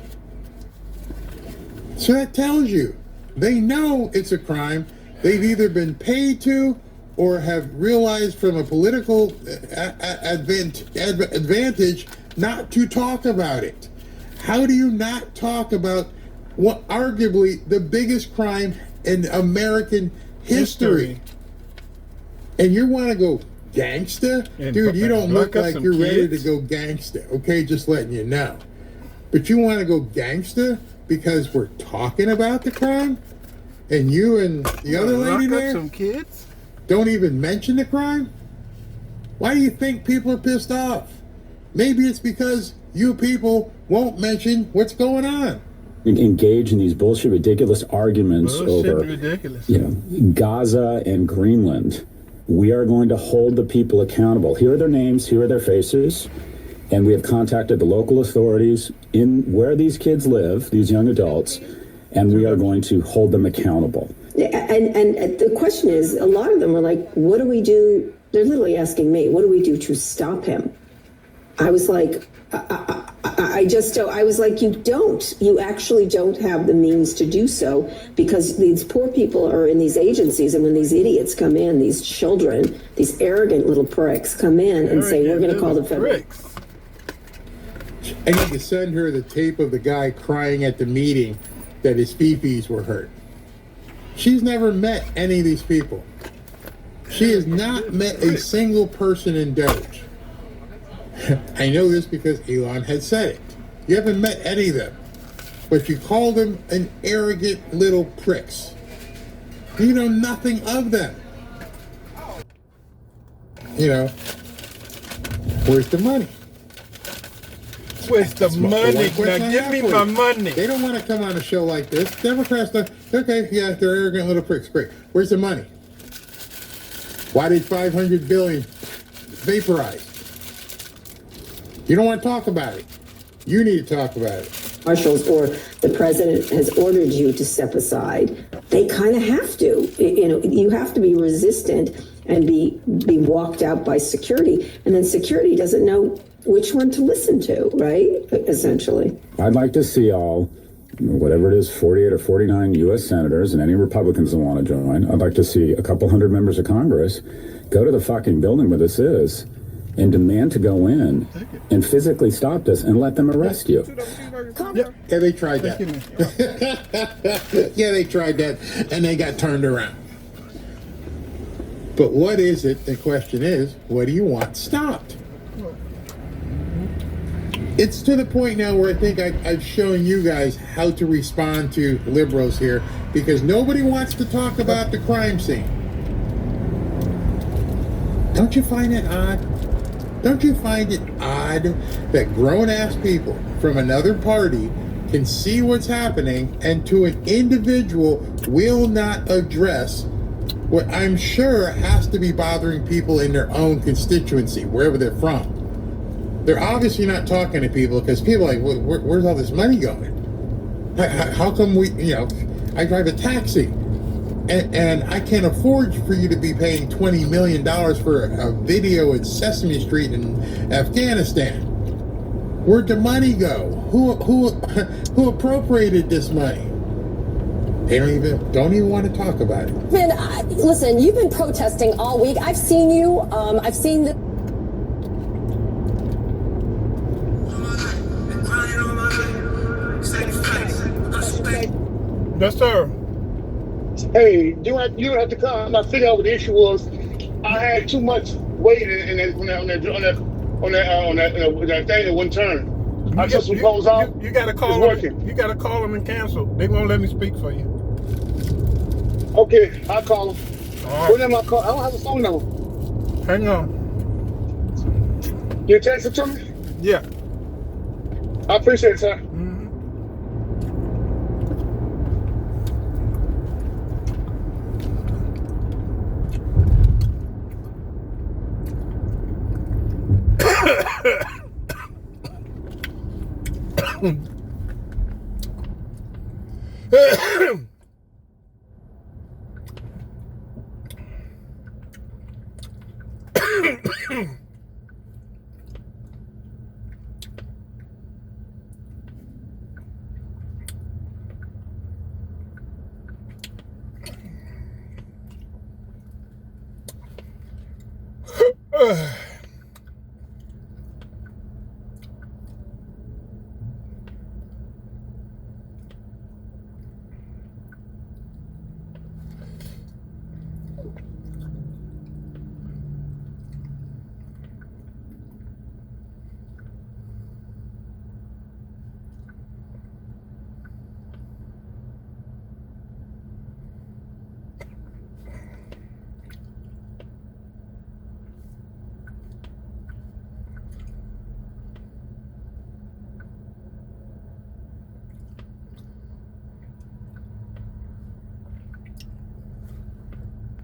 So that tells you, they know it's a crime. They've either been paid to or have realized from a political advantage not to talk about it. How do you not talk about what arguably the biggest crime in American history? And you want to go gangsta? Dude, you don't look like you're ready to go gangsta, okay? Just letting you know. But you want to go gangsta because we're talking about the crime? And you and the other lady there some kids? Don't even mention the crime? Why do you think people are pissed off? Maybe it's because you people won't mention what's going on. Engage in these bullshit, ridiculous arguments over Gaza and Greenland. We are going to hold the people accountable. Here are their names, here are their faces, and we have contacted the local authorities in where these kids live, these young adults, and we are going to hold them accountable. And the question is, a lot of them are like, what do we do? They're literally asking me, what do we do to stop him? I was like, I was like, you actually don't have the means to do so, because these poor people are in these agencies, and when these idiots come in, these children, these arrogant little pricks come in and say, we're going to call the federal. I need to send her the tape of the guy crying at the meeting that his fifis were hurt. She's never met any of these people. She has not met a single person in Doge. I know this because Elon had said it. You haven't met any of them, but you call them an arrogant little pricks. You know nothing of them. You know, where's the money? Where's the money? Now give me my money. They don't want to come on a show like this. Democrats don't. Okay, yeah, they're arrogant little pricks. Great. Where's the money? Why did $500 billion vaporize? You don't want to talk about it. You need to talk about it. Marshals or the president has ordered you to step aside. They kind of have to. You know, you have to be resistant and be walked out by security, and then security doesn't know which one to listen to, right? Essentially. I'd like to see all, whatever it is, 48 or 49 U.S. senators and any Republicans that want to join. I'd like to see a couple hundred members of Congress go to the fucking building where this is and demand to go in and physically stop this and let them arrest you. Yeah, they tried that. Yeah, they tried that, and they got turned around. But what is it? The question is, what do you want stopped? It's to the point now where I think I've shown you guys how to respond to liberals here, because nobody wants to talk about the crime scene. Don't you find it odd? Don't you find it odd that grown-ass people from another party can see what's happening and to an individual will not address what I'm sure has to be bothering people in their own constituency, wherever they're from? They're obviously not talking to people because people are like, where's all this money going? How come I drive a taxi and I can't afford for you to be paying $20 million for a video in Sesame Street in Afghanistan? Where'd the money go? Who appropriated this money? They don't even want to talk about it. Listen, you've been protesting all week. I've seen you. I've seen the. Yes, sir. Hey, you don't have to come. I figured out what the issue was. I had too much weight on that thing that wouldn't turn. I took some clothes out. You got to call them. You got to call them and cancel. They won't let me speak for you. Okay, I'll call them. Put in my call. I don't have a phone number. Hang on. You text it to me? Yeah. I appreciate it, sir.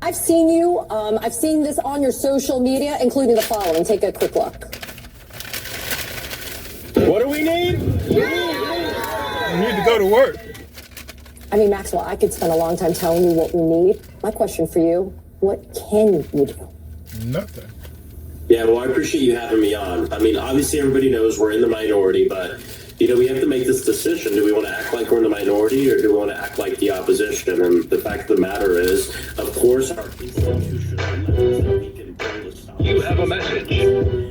I've seen you. I've seen this on your social media, including the following. Take a quick look. What do we need? We need to go to work. I mean, Maxwell, I could spend a long time telling you what we need. My question for you, what can you do? Nothing. Yeah, well, I appreciate you having me on. I mean, obviously everybody knows we're in the minority, but, you know, we have to make this decision. Do we want to act like we're in the minority, or do we want to act like the opposition? And the fact of the matter is, of course, our institutional methods that we can build a stop. You have a message.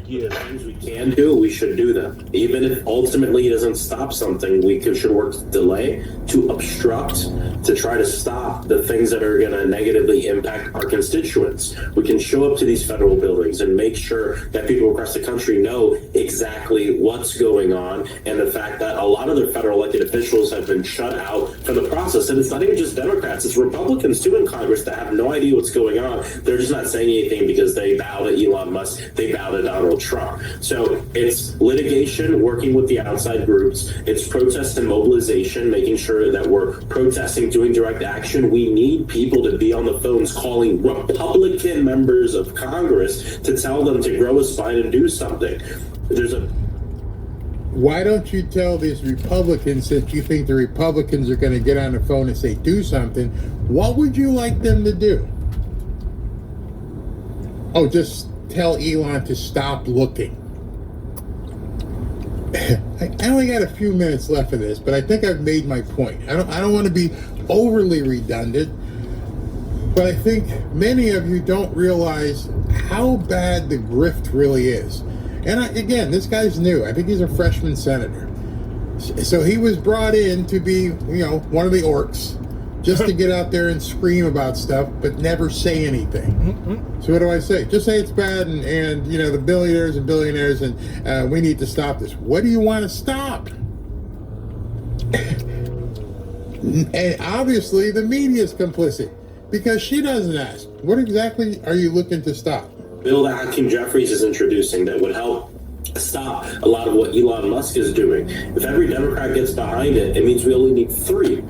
The things we can do, we should do them. Even if ultimately it doesn't stop something, should work to delay, to obstruct, to try to stop the things that are going to negatively impact our constituents. We can show up to these federal buildings and make sure that people across the country know exactly what's going on, and the fact that a lot of their federal elected officials have been shut out from the process. And it's not even just Democrats, it's Republicans too in Congress that have no idea what's going on. They're just not saying anything because they bow to Elon Musk, they bow to Donald Trump. So it's litigation, working with the outside groups, it's protest and mobilization, making sure that we're protesting, doing direct action. We need people to be on the phones calling Republican members of Congress to tell them to grow a spine and do something. Why don't you tell these Republicans that you think the Republicans are going to get on the phone and say, do something? What would you like them to do? Oh, just tell Elon to stop looking. I only got a few minutes left of this, but I think I've made my point. I don't want to be overly redundant, but I think many of you don't realize how bad the grift really is. And again, this guy's new. I think he's a freshman senator. So he was brought in to be, one of the orcs, just to get out there and scream about stuff, but never say anything. So what do I say? Just say it's bad and the billionaires and billionaires and we need to stop this. What do you want to stop? And obviously the media's complicit because she doesn't ask. What exactly are you looking to stop? Bill that Hakeem Jeffries is introducing that would help stop a lot of what Elon Musk is doing. If every Democrat gets behind it, it means we only need three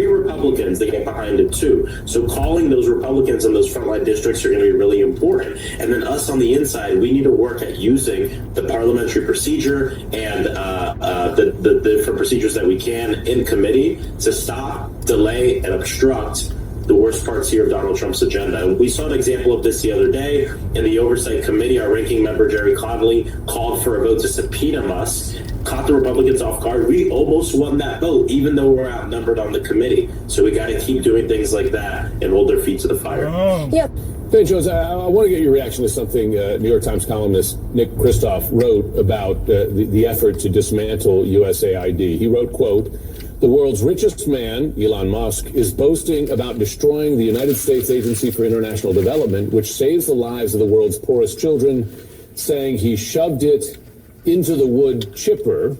Republicans that get behind it too. So calling those Republicans in those frontline districts are going to be really important. And then us on the inside, we need to work at using the parliamentary procedure and the different procedures that we can in committee to stop, delay, and obstruct the worst parts here of Donald Trump's agenda. And we saw an example of this the other day in the Oversight Committee. Our ranking member, Jerry Connolly, called for a vote to subpoena Musk, caught the Republicans off guard. We almost won that vote, even though we're outnumbered on the committee. So we got to keep doing things like that and hold their feet to the fire. Yeah. Ben Jones, I want to get your reaction to something New York Times columnist Nick Kristof wrote about the effort to dismantle USAID. He wrote, quote, "The world's richest man, Elon Musk, is boasting about destroying the United States Agency for International Development, which saves the lives of the world's poorest children, saying he shoved it into the wood chipper."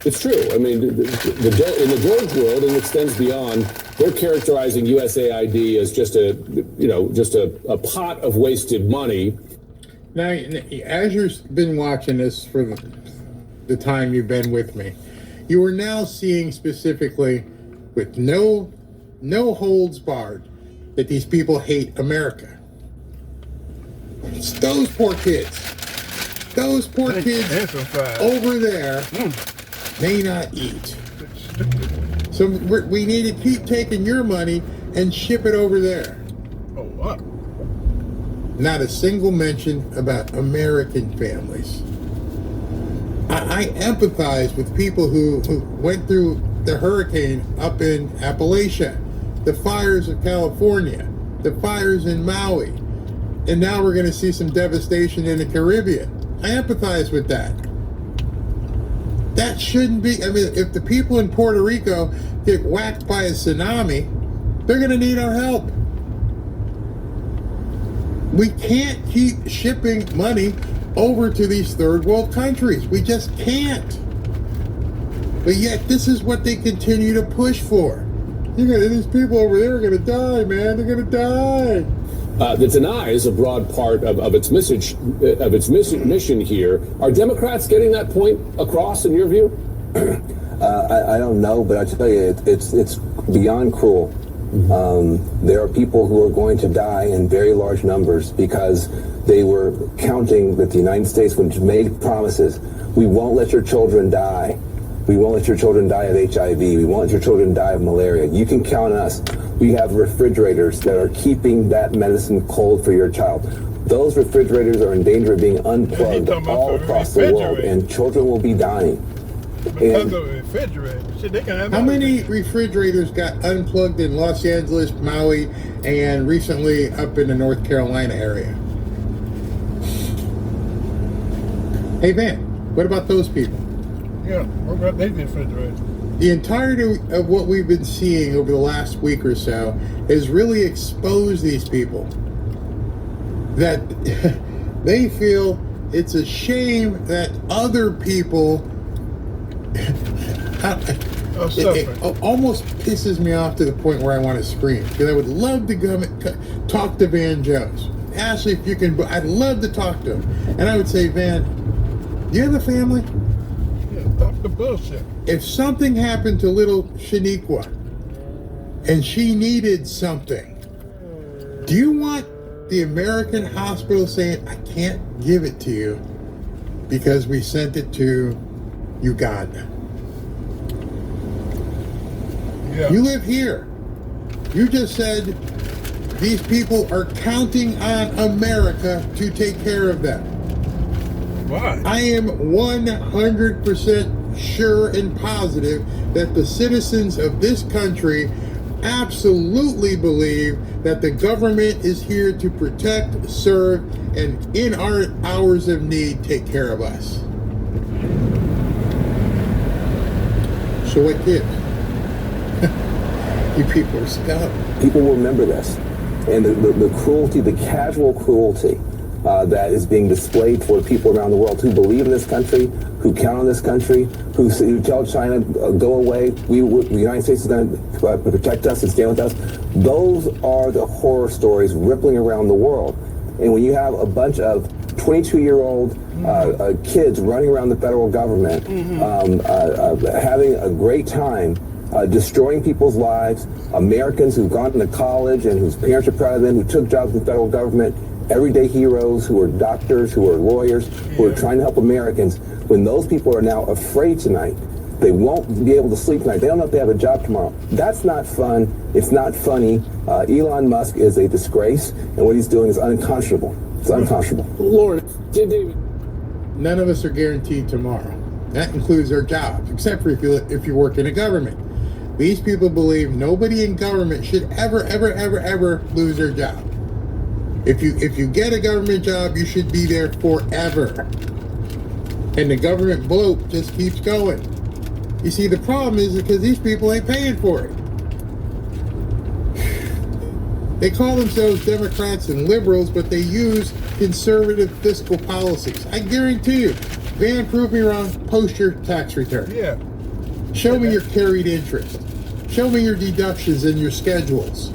It's true. I mean, in the Doge world, and it extends beyond, they're characterizing USAID as just a pot of wasted money. Now, as you've been watching this for the time you've been with me, you are now seeing specifically, with no holds barred, that these people hate America. It's those poor kids. Those poor kids over there may not eat. So we need to keep taking your money and ship it over there. Oh, what? Not a single mention about American families. I empathize with people who went through the hurricane up in Appalachia, the fires of California, the fires in Maui, and now we're going to see some devastation in the Caribbean. I empathize with that. That shouldn't be. I mean, if the people in Puerto Rico get whacked by a tsunami, they're going to need our help. We can't keep shipping money over to these third world countries. We just can't. But yet, this is what they continue to push for. These people over there are going to die, man. They're going to die. That denies a broad part of its message, of its mission here. Are Democrats getting that point across, in your view? I don't know, but I tell you, it's beyond cruel. There are people who are going to die in very large numbers because they were counting that the United States, which made promises, we won't let your children die. We won't let your children die of HIV. We won't let your children die of malaria. You can count on us. We have refrigerators that are keeping that medicine cold for your child. Those refrigerators are in danger of being unplugged all across the world, and children will be dying. Because of refrigerators. Shit, they can have How many refrigerators got unplugged in Los Angeles, Maui, and recently up in the North Carolina area? Hey, Van, what about those people? Yeah, what about these refrigerators? The entirety of what we've been seeing over the last week or so has really exposed these people. That they feel it's a shame that other people it almost pisses me off to the point where I want to scream, because I would love to go talk to Van Jones. Ashley, if you can, I'd love to talk to him. And I would say, Van, do you have a family? Yeah, stop the bullshit. If something happened to little Shaniqua and she needed something, do you want the American hospital saying, I can't give it to you because we sent it to Uganda? Yeah. You live here. You just said these people are counting on America to take care of them. Why? I am 100% sure and positive that the citizens of this country absolutely believe that the government is here to protect, serve, and in our hours of need, take care of us. So what gives? You people are scum. People will remember this. And the cruelty, the casual cruelty that is being displayed toward people around the world who believe in this country, who count on this country, who tell China, go away, the United States is going to protect us and stand with us. Those are the horror stories rippling around the world. And when you have a bunch of 22-year-old kids running around the federal government, having a great time, destroying people's lives, Americans who've gone to college and whose parents are proud of them, who took jobs in the federal government, everyday heroes who are doctors, who are lawyers, who are trying to help Americans. When those people are now afraid tonight, they won't be able to sleep tonight. They don't know if they have a job tomorrow. That's not fun. It's not funny. Elon Musk is a disgrace, and what he's doing is unconscionable. It's unconscionable. Lord, David. None of us are guaranteed tomorrow. That includes our jobs, except for if you work in a government. These people believe nobody in government should ever lose their job. If you get a government job, you should be there forever. And the government bloat just keeps going. You see, the problem is because these people ain't paying for it. They call themselves Democrats and liberals, but they use conservative fiscal policies. I guarantee you, Van, prove me wrong, post your tax return. Yeah. Show me your carried interest. Show me your deductions and your schedules.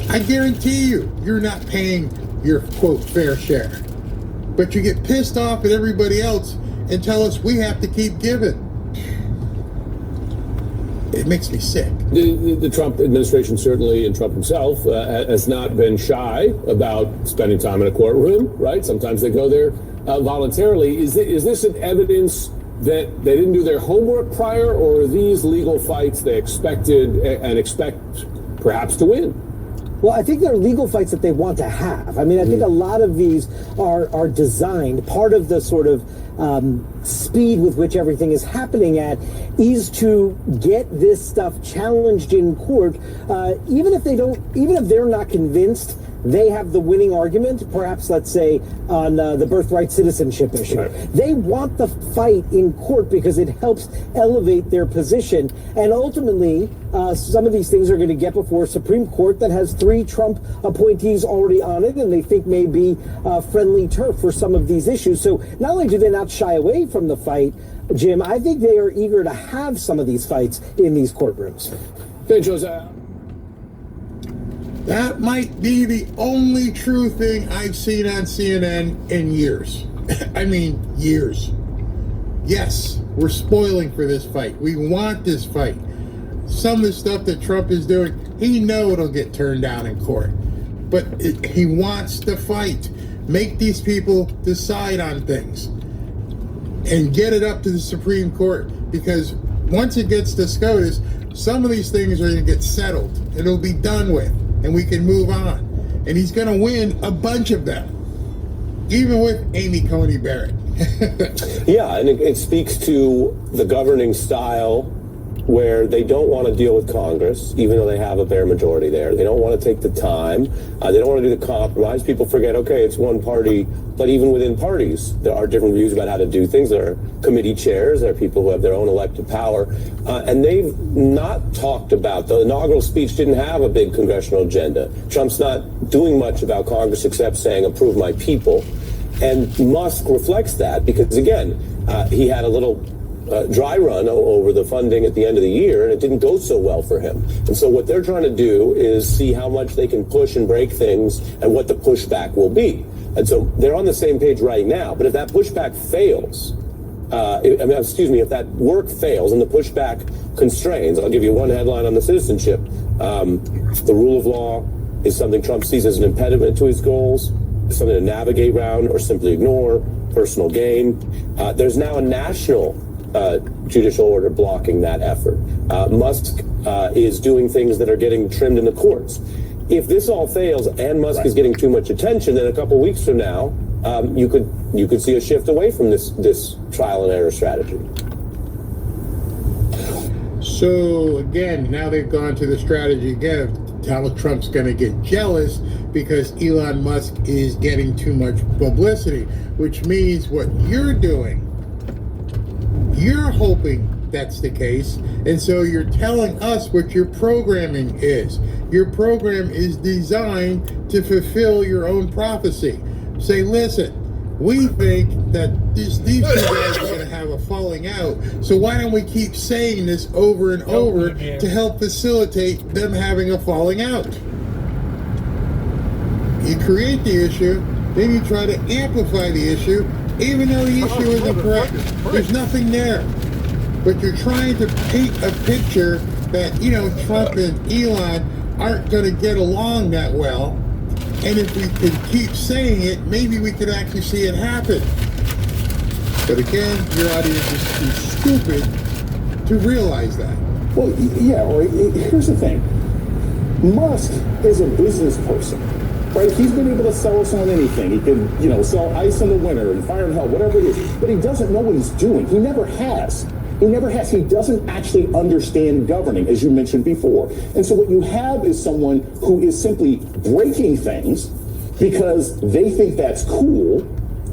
I guarantee you, you're not paying your, quote, fair share. But you get pissed off at everybody else and tell us we have to keep giving. It makes me sick. The Trump administration, certainly, and Trump himself, has not been shy about spending time in a courtroom, right? Sometimes they go there voluntarily. Is this an evidence that they didn't do their homework prior, or are these legal fights they expected and expect perhaps to win? Well, I think they're legal fights that they want to have. I mean, I think a lot of these are designed. Part of the sort of speed with which everything is happening at is to get this stuff challenged in court, even if they're not convinced they have the winning argument, perhaps, let's say, on the birthright citizenship issue. Right. They want the fight in court because it helps elevate their position. And ultimately, some of these things are going to get before Supreme Court that has 3 Trump appointees already on it, and they think may be friendly turf for some of these issues. So not only do they not shy away from the fight, Jim, I think they are eager to have some of these fights in these courtrooms. Hey, Joseph. That might be the only true thing I've seen on CNN in years. I mean, years. Yes, we're spoiling for this fight. We want this fight. Some of the stuff that Trump is doing, he knows it'll get turned down in court. But he wants to fight. Make these people decide on things. And get it up to the Supreme Court. Because once it gets to SCOTUS, some of these things are going to get settled. It'll be done with. And we can move on. And he's going to win a bunch of them. Even with Amy Coney Barrett. Yeah, and it speaks to the governing style where they don't want to deal with Congress, even though they have a bare majority there. They don't want to take the time. They don't want to do the compromise. People forget, okay, it's one party. But even within parties, there are different views about how to do things. There are committee chairs. There are people who have their own elected power. And they've not talked about, the inaugural speech didn't have a big congressional agenda. Trump's not doing much about Congress except saying, approve my people. And Musk reflects that because, again, he had a little dry run over the funding at the end of the year, and it didn't go so well for him. And so what they're trying to do is see how much they can push and break things and what the pushback will be. And so they're on the same page right now. But if that pushback fails, if that work fails and the pushback constrains, I'll give you one headline on the citizenship. The rule of law is something Trump sees as an impediment to his goals, something to navigate around or simply ignore, personal gain. There's now a national judicial order blocking that effort. Musk is doing things that are getting trimmed in the courts. If this all fails and Musk is getting too much attention, then a couple weeks from now, you could see a shift away from this trial and error strategy. So again, now they've gone to the strategy again. Donald Trump's going to get jealous because Elon Musk is getting too much publicity, which means what you're doing, you're hoping that's the case, and so you're telling us what your programming is. Your program is designed to fulfill your own prophecy. Say, listen, we think that these two guys are going to have a falling out, so why don't we keep saying this over and over to help facilitate them having a falling out? You create the issue, then you try to amplify the issue, even though the issue isn't correct. There's nothing there. But you're trying to paint a picture that, Trump and Elon aren't going to get along that well. And if we can keep saying it, maybe we could actually see it happen. But again, your audience is too stupid to realize that. Well, yeah, here's the thing. Musk is a business person. Right? He's been able to sell us on anything. He can, sell ice in the winter and fire in hell, whatever it is. But he doesn't know what he's doing. He never has. He never has. He doesn't actually understand governing, as you mentioned before. And so what you have is someone who is simply breaking things because they think that's cool.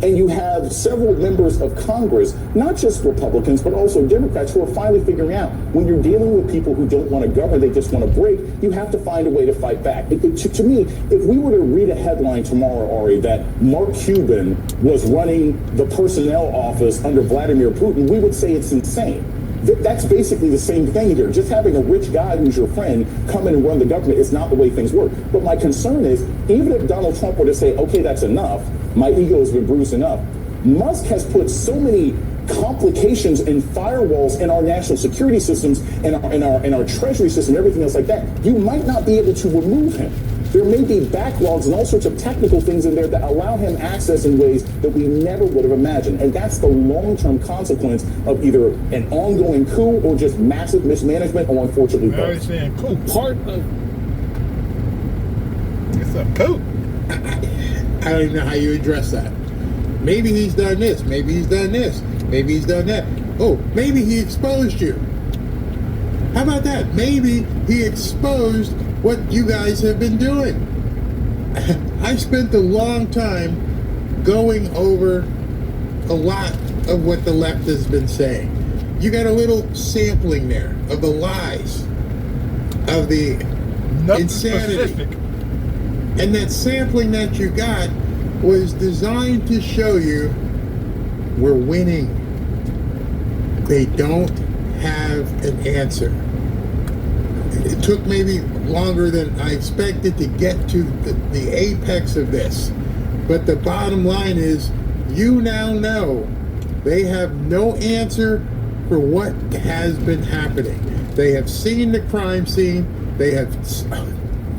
And you have several members of Congress, not just Republicans, but also Democrats, who are finally figuring out when you're dealing with people who don't want to govern, they just want to break, you have to find a way to fight back. To me, if we were to read a headline tomorrow, Ari, that Mark Cuban was running the personnel office under Vladimir Putin, we would say it's insane. That's basically the same thing here. Just having a rich guy who's your friend come in and run the government is not the way things work. But my concern is, even if Donald Trump were to say, okay, that's enough, my ego has been bruised enough, Musk has put so many complications and firewalls in our national security systems and in our treasury system, everything else like that. You might not be able to remove him. There may be backlogs and all sorts of technical things in there that allow him access in ways that we never would have imagined. And that's the long-term consequence of either an ongoing coup or just massive mismanagement, or unfortunately both. Part of a coat. I don't even know how you address that. Maybe he's done this. Maybe he's done this. Maybe he's done that. Oh, maybe he exposed you. How about that? Maybe he exposed what you guys have been doing. I spent a long time going over a lot of what the left has been saying. You got a little sampling there of the lies, of the insanity. Specific. And that sampling that you got was designed to show you we're winning. They don't have an answer. It took maybe longer than I expected to get to the apex of this. But the bottom line is, you now know they have no answer for what has been happening. They have seen the crime scene. They have,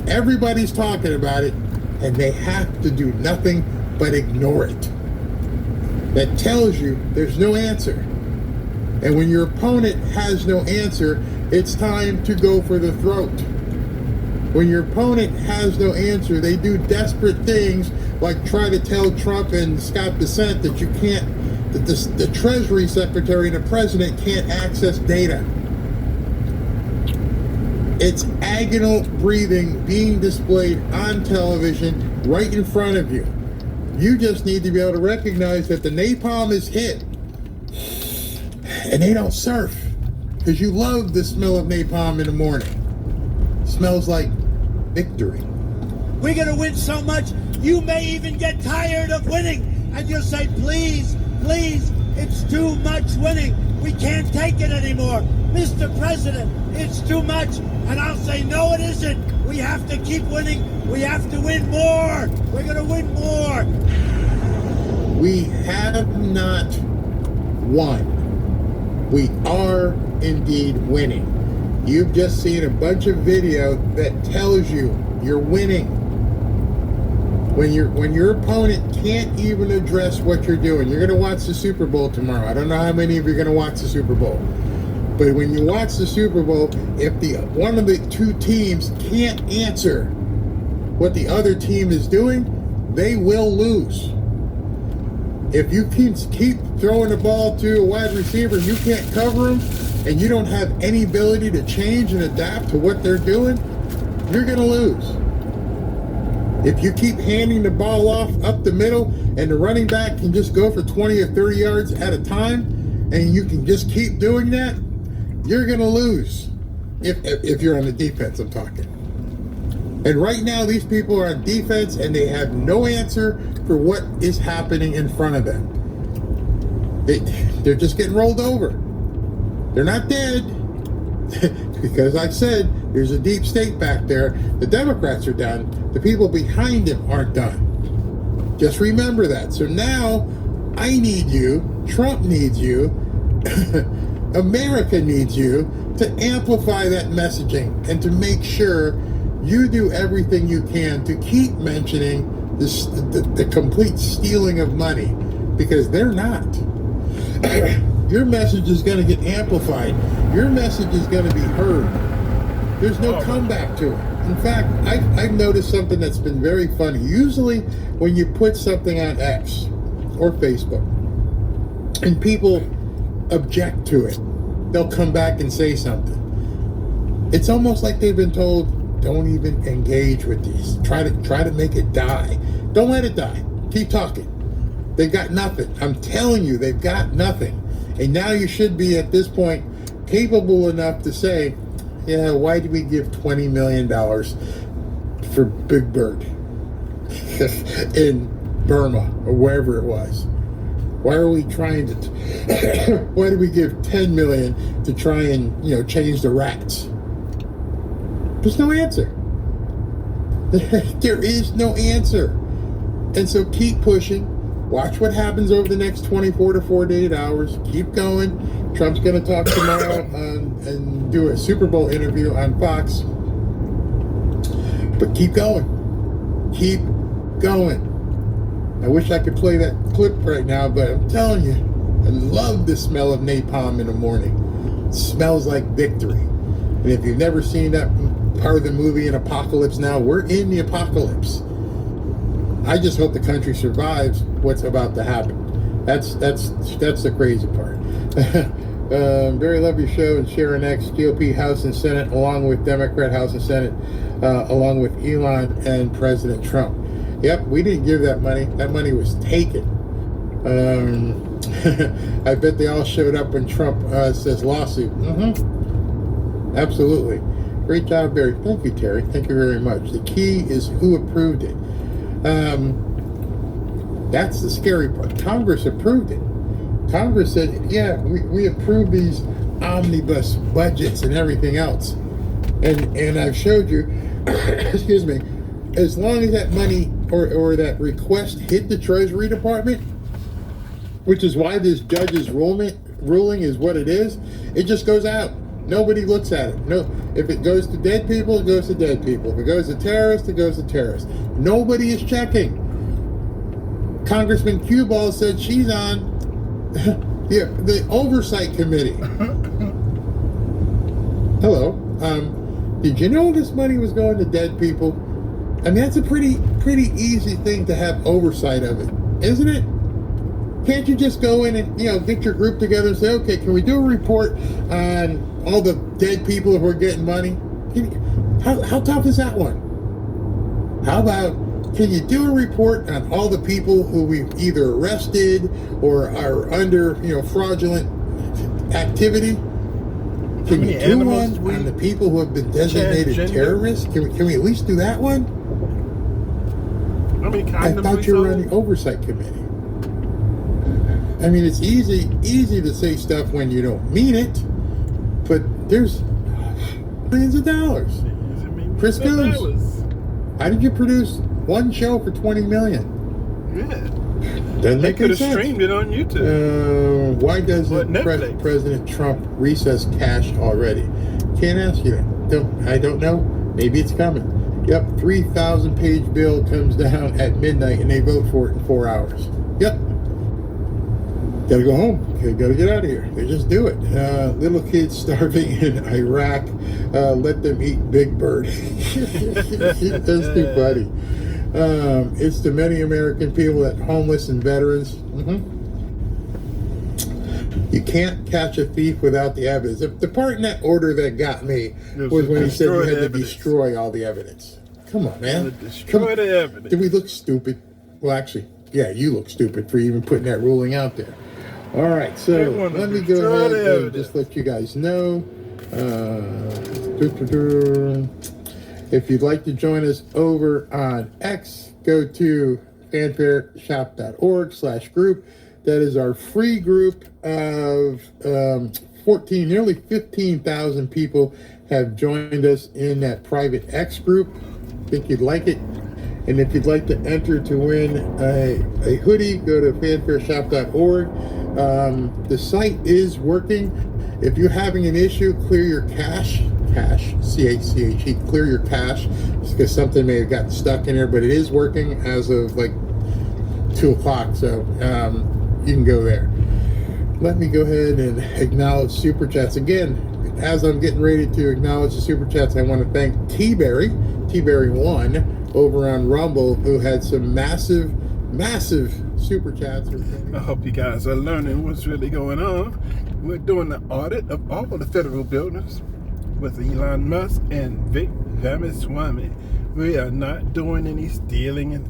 everybody's talking about it, and they have to do nothing but ignore it. That tells you there's no answer. And when your opponent has no answer, it's time to go for the throat. When your opponent has no answer, they do desperate things like try to tell Trump and Scott Bessent that you can't, that the Treasury Secretary and the President can't access data. It's agonal breathing being displayed on television right in front of you. You just need to be able to recognize that the napalm is hit. And they don't surf. Because you love the smell of napalm in the morning. It smells like victory. We're going to win so much, you may even get tired of winning. And you'll say, please, please, it's too much winning. We can't take it anymore. Mr. President, it's too much. And I'll say, no, it isn't. We have to keep winning. We have to win more. We're going to win more. We have not won. We are indeed winning. You've just seen a bunch of video that tells you you're winning. When your opponent can't even address what you're doing. You're going to watch the Super Bowl tomorrow. I don't know how many of you are going to watch the Super Bowl. But when you watch the Super Bowl, if one of the two teams can't answer what the other team is doing, they will lose. If you keep throwing the ball to a wide receiver and you can't cover them, and you don't have any ability to change and adapt to what they're doing, you're going to lose. If you keep handing the ball off up the middle and the running back can just go for 20 or 30 yards at a time, and you can just keep doing that, you're going to lose. If you're on the defense, I'm talking. And right now, these people are on defense, and they have no answer for what is happening in front of them. They're just getting rolled over. They're not dead, because I said there's a deep state back there. The Democrats are done. The people behind them aren't done. Just remember that. So now I need you, Trump needs you, America needs you to amplify that messaging and to make sure you do everything you can to keep mentioning the complete stealing of money, because they're not. Your message is going to get amplified. Your message is going to be heard. There's no comeback to it. In fact, I've noticed something that's been very funny. Usually when you put something on X or Facebook and people object to it, they'll come back and say something. It's almost like they've been told, don't even engage with these. Try to make it die. Don't let it die. Keep talking. They've got nothing. I'm telling you, they've got nothing. And now you should be, at this point, capable enough to say, yeah, why did we give $20 million for Big Bird in Burma or wherever it was? Why are we trying to, why did we give $10 million to try and, change the rats? There's no answer. There is no answer. And so keep pushing. Watch what happens over the next 24 to 48 hours. Keep going. Trump's going to talk tomorrow and do a Super Bowl interview on Fox. But keep going. Keep going. I wish I could play that clip right now, but I'm telling you, I love the smell of napalm in the morning. It smells like victory. And if you've never seen that part of the movie in Apocalypse Now, we're in the apocalypse. I just hope the country survives what's about to happen. That's the crazy part. Very love your show, and Sharon X, GOP House and Senate, along with Democrat House and Senate, along with Elon and President Trump. Yep, we didn't give that money. That money was taken. I bet they all showed up when Trump says lawsuit. Absolutely. Great job, Barry. Thank you, Terry. Thank you very much. The key is who approved it. That's the scary part. Congress approved it. Congress said, yeah, we approve these omnibus budgets and everything else. And I've showed you, excuse me, as long as that money or that request hit the Treasury Department, which is why this judge's ruling is what it is, it just goes out. Nobody looks at it. No, if it goes to dead people, it goes to dead people. If it goes to terrorists, it goes to terrorists. Nobody is checking. Congressman Cueball said she's on the Oversight Committee. Hello. Did you know this money was going to dead people? I mean, that's a pretty easy thing to have oversight of it, isn't it? Can't you just go in and, get your group together and say, okay, can we do a report on all the dead people who are getting money? How tough is that one? How about, can you do a report on all the people who we've either arrested or are under, fraudulent activity? Can you do one on the people who have been designated terrorists? Can we at least do that one? I thought you were on the Oversight Committee. I mean, it's easy to say stuff when you don't mean it, but there's millions of dollars. Chris goes, how did you produce one show for $20 million? Yeah. Doesn't make any sense. They could have streamed it on YouTube. Why doesn't President Trump recess cash already? Can't ask you that. I don't know. Maybe it's coming. Yep, 3,000-page bill comes down at midnight and they vote for it in 4 hours. Yep. Gotta go home. Okay, gotta get out of here. They just do it. Little kids starving in Iraq. Let them eat Big Bird. That's too funny. It's the many American people that homeless and veterans. You can't catch a thief without the evidence. The part in that order that got me was when he said you had to destroy all the evidence. Come on, man. Destroy the evidence. Did we look stupid? Well, actually, yeah, you look stupid for even putting that ruling out there. All right, so let me go ahead and just let you guys know. If you'd like to join us over on X, go to fanfareshop.org/group. That is our free group of nearly 15,000 people have joined us in that private X group. Think you'd like it. And if you'd like to enter to win a hoodie, go to fanfareshop.org. The site is working. If you're having an issue, clear your cache, C-A-C-H-E, clear your cache, because something may have gotten stuck in there, but it is working as of like 2 o'clock, so you can go there. Let me go ahead and acknowledge Super Chats. Again, as I'm getting ready to acknowledge the Super Chats, I want to thank T-Berry1 over on Rumble, who had some massive Super Chats. I hope you guys are learning what's really going on. We're doing the audit of all the federal buildings with Elon Musk and Vic Ramaswamy. We are not doing any stealing and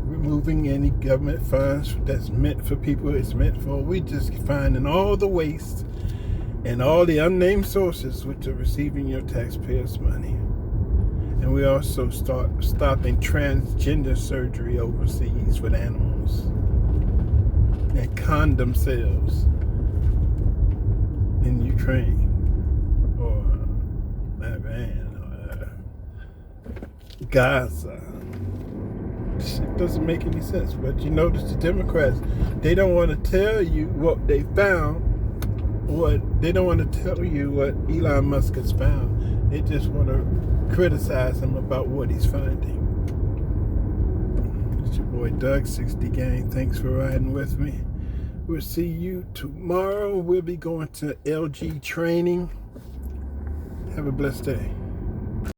removing any government funds that's meant for people it's meant for. We just finding all the waste and all the unnamed sources which are receiving your taxpayers' money. And we also stopping transgender surgery overseas with animals and condom sales in Ukraine or Iran or Gaza. It doesn't make any sense. But you notice the Democrats, they don't want to tell you what they found. They don't want to tell you what Elon Musk has found. They just want to criticize him about what he's finding. It's your boy Doug, 60 Gang. Thanks for riding with me. We'll see you tomorrow. We'll be going to LG training. Have a blessed day.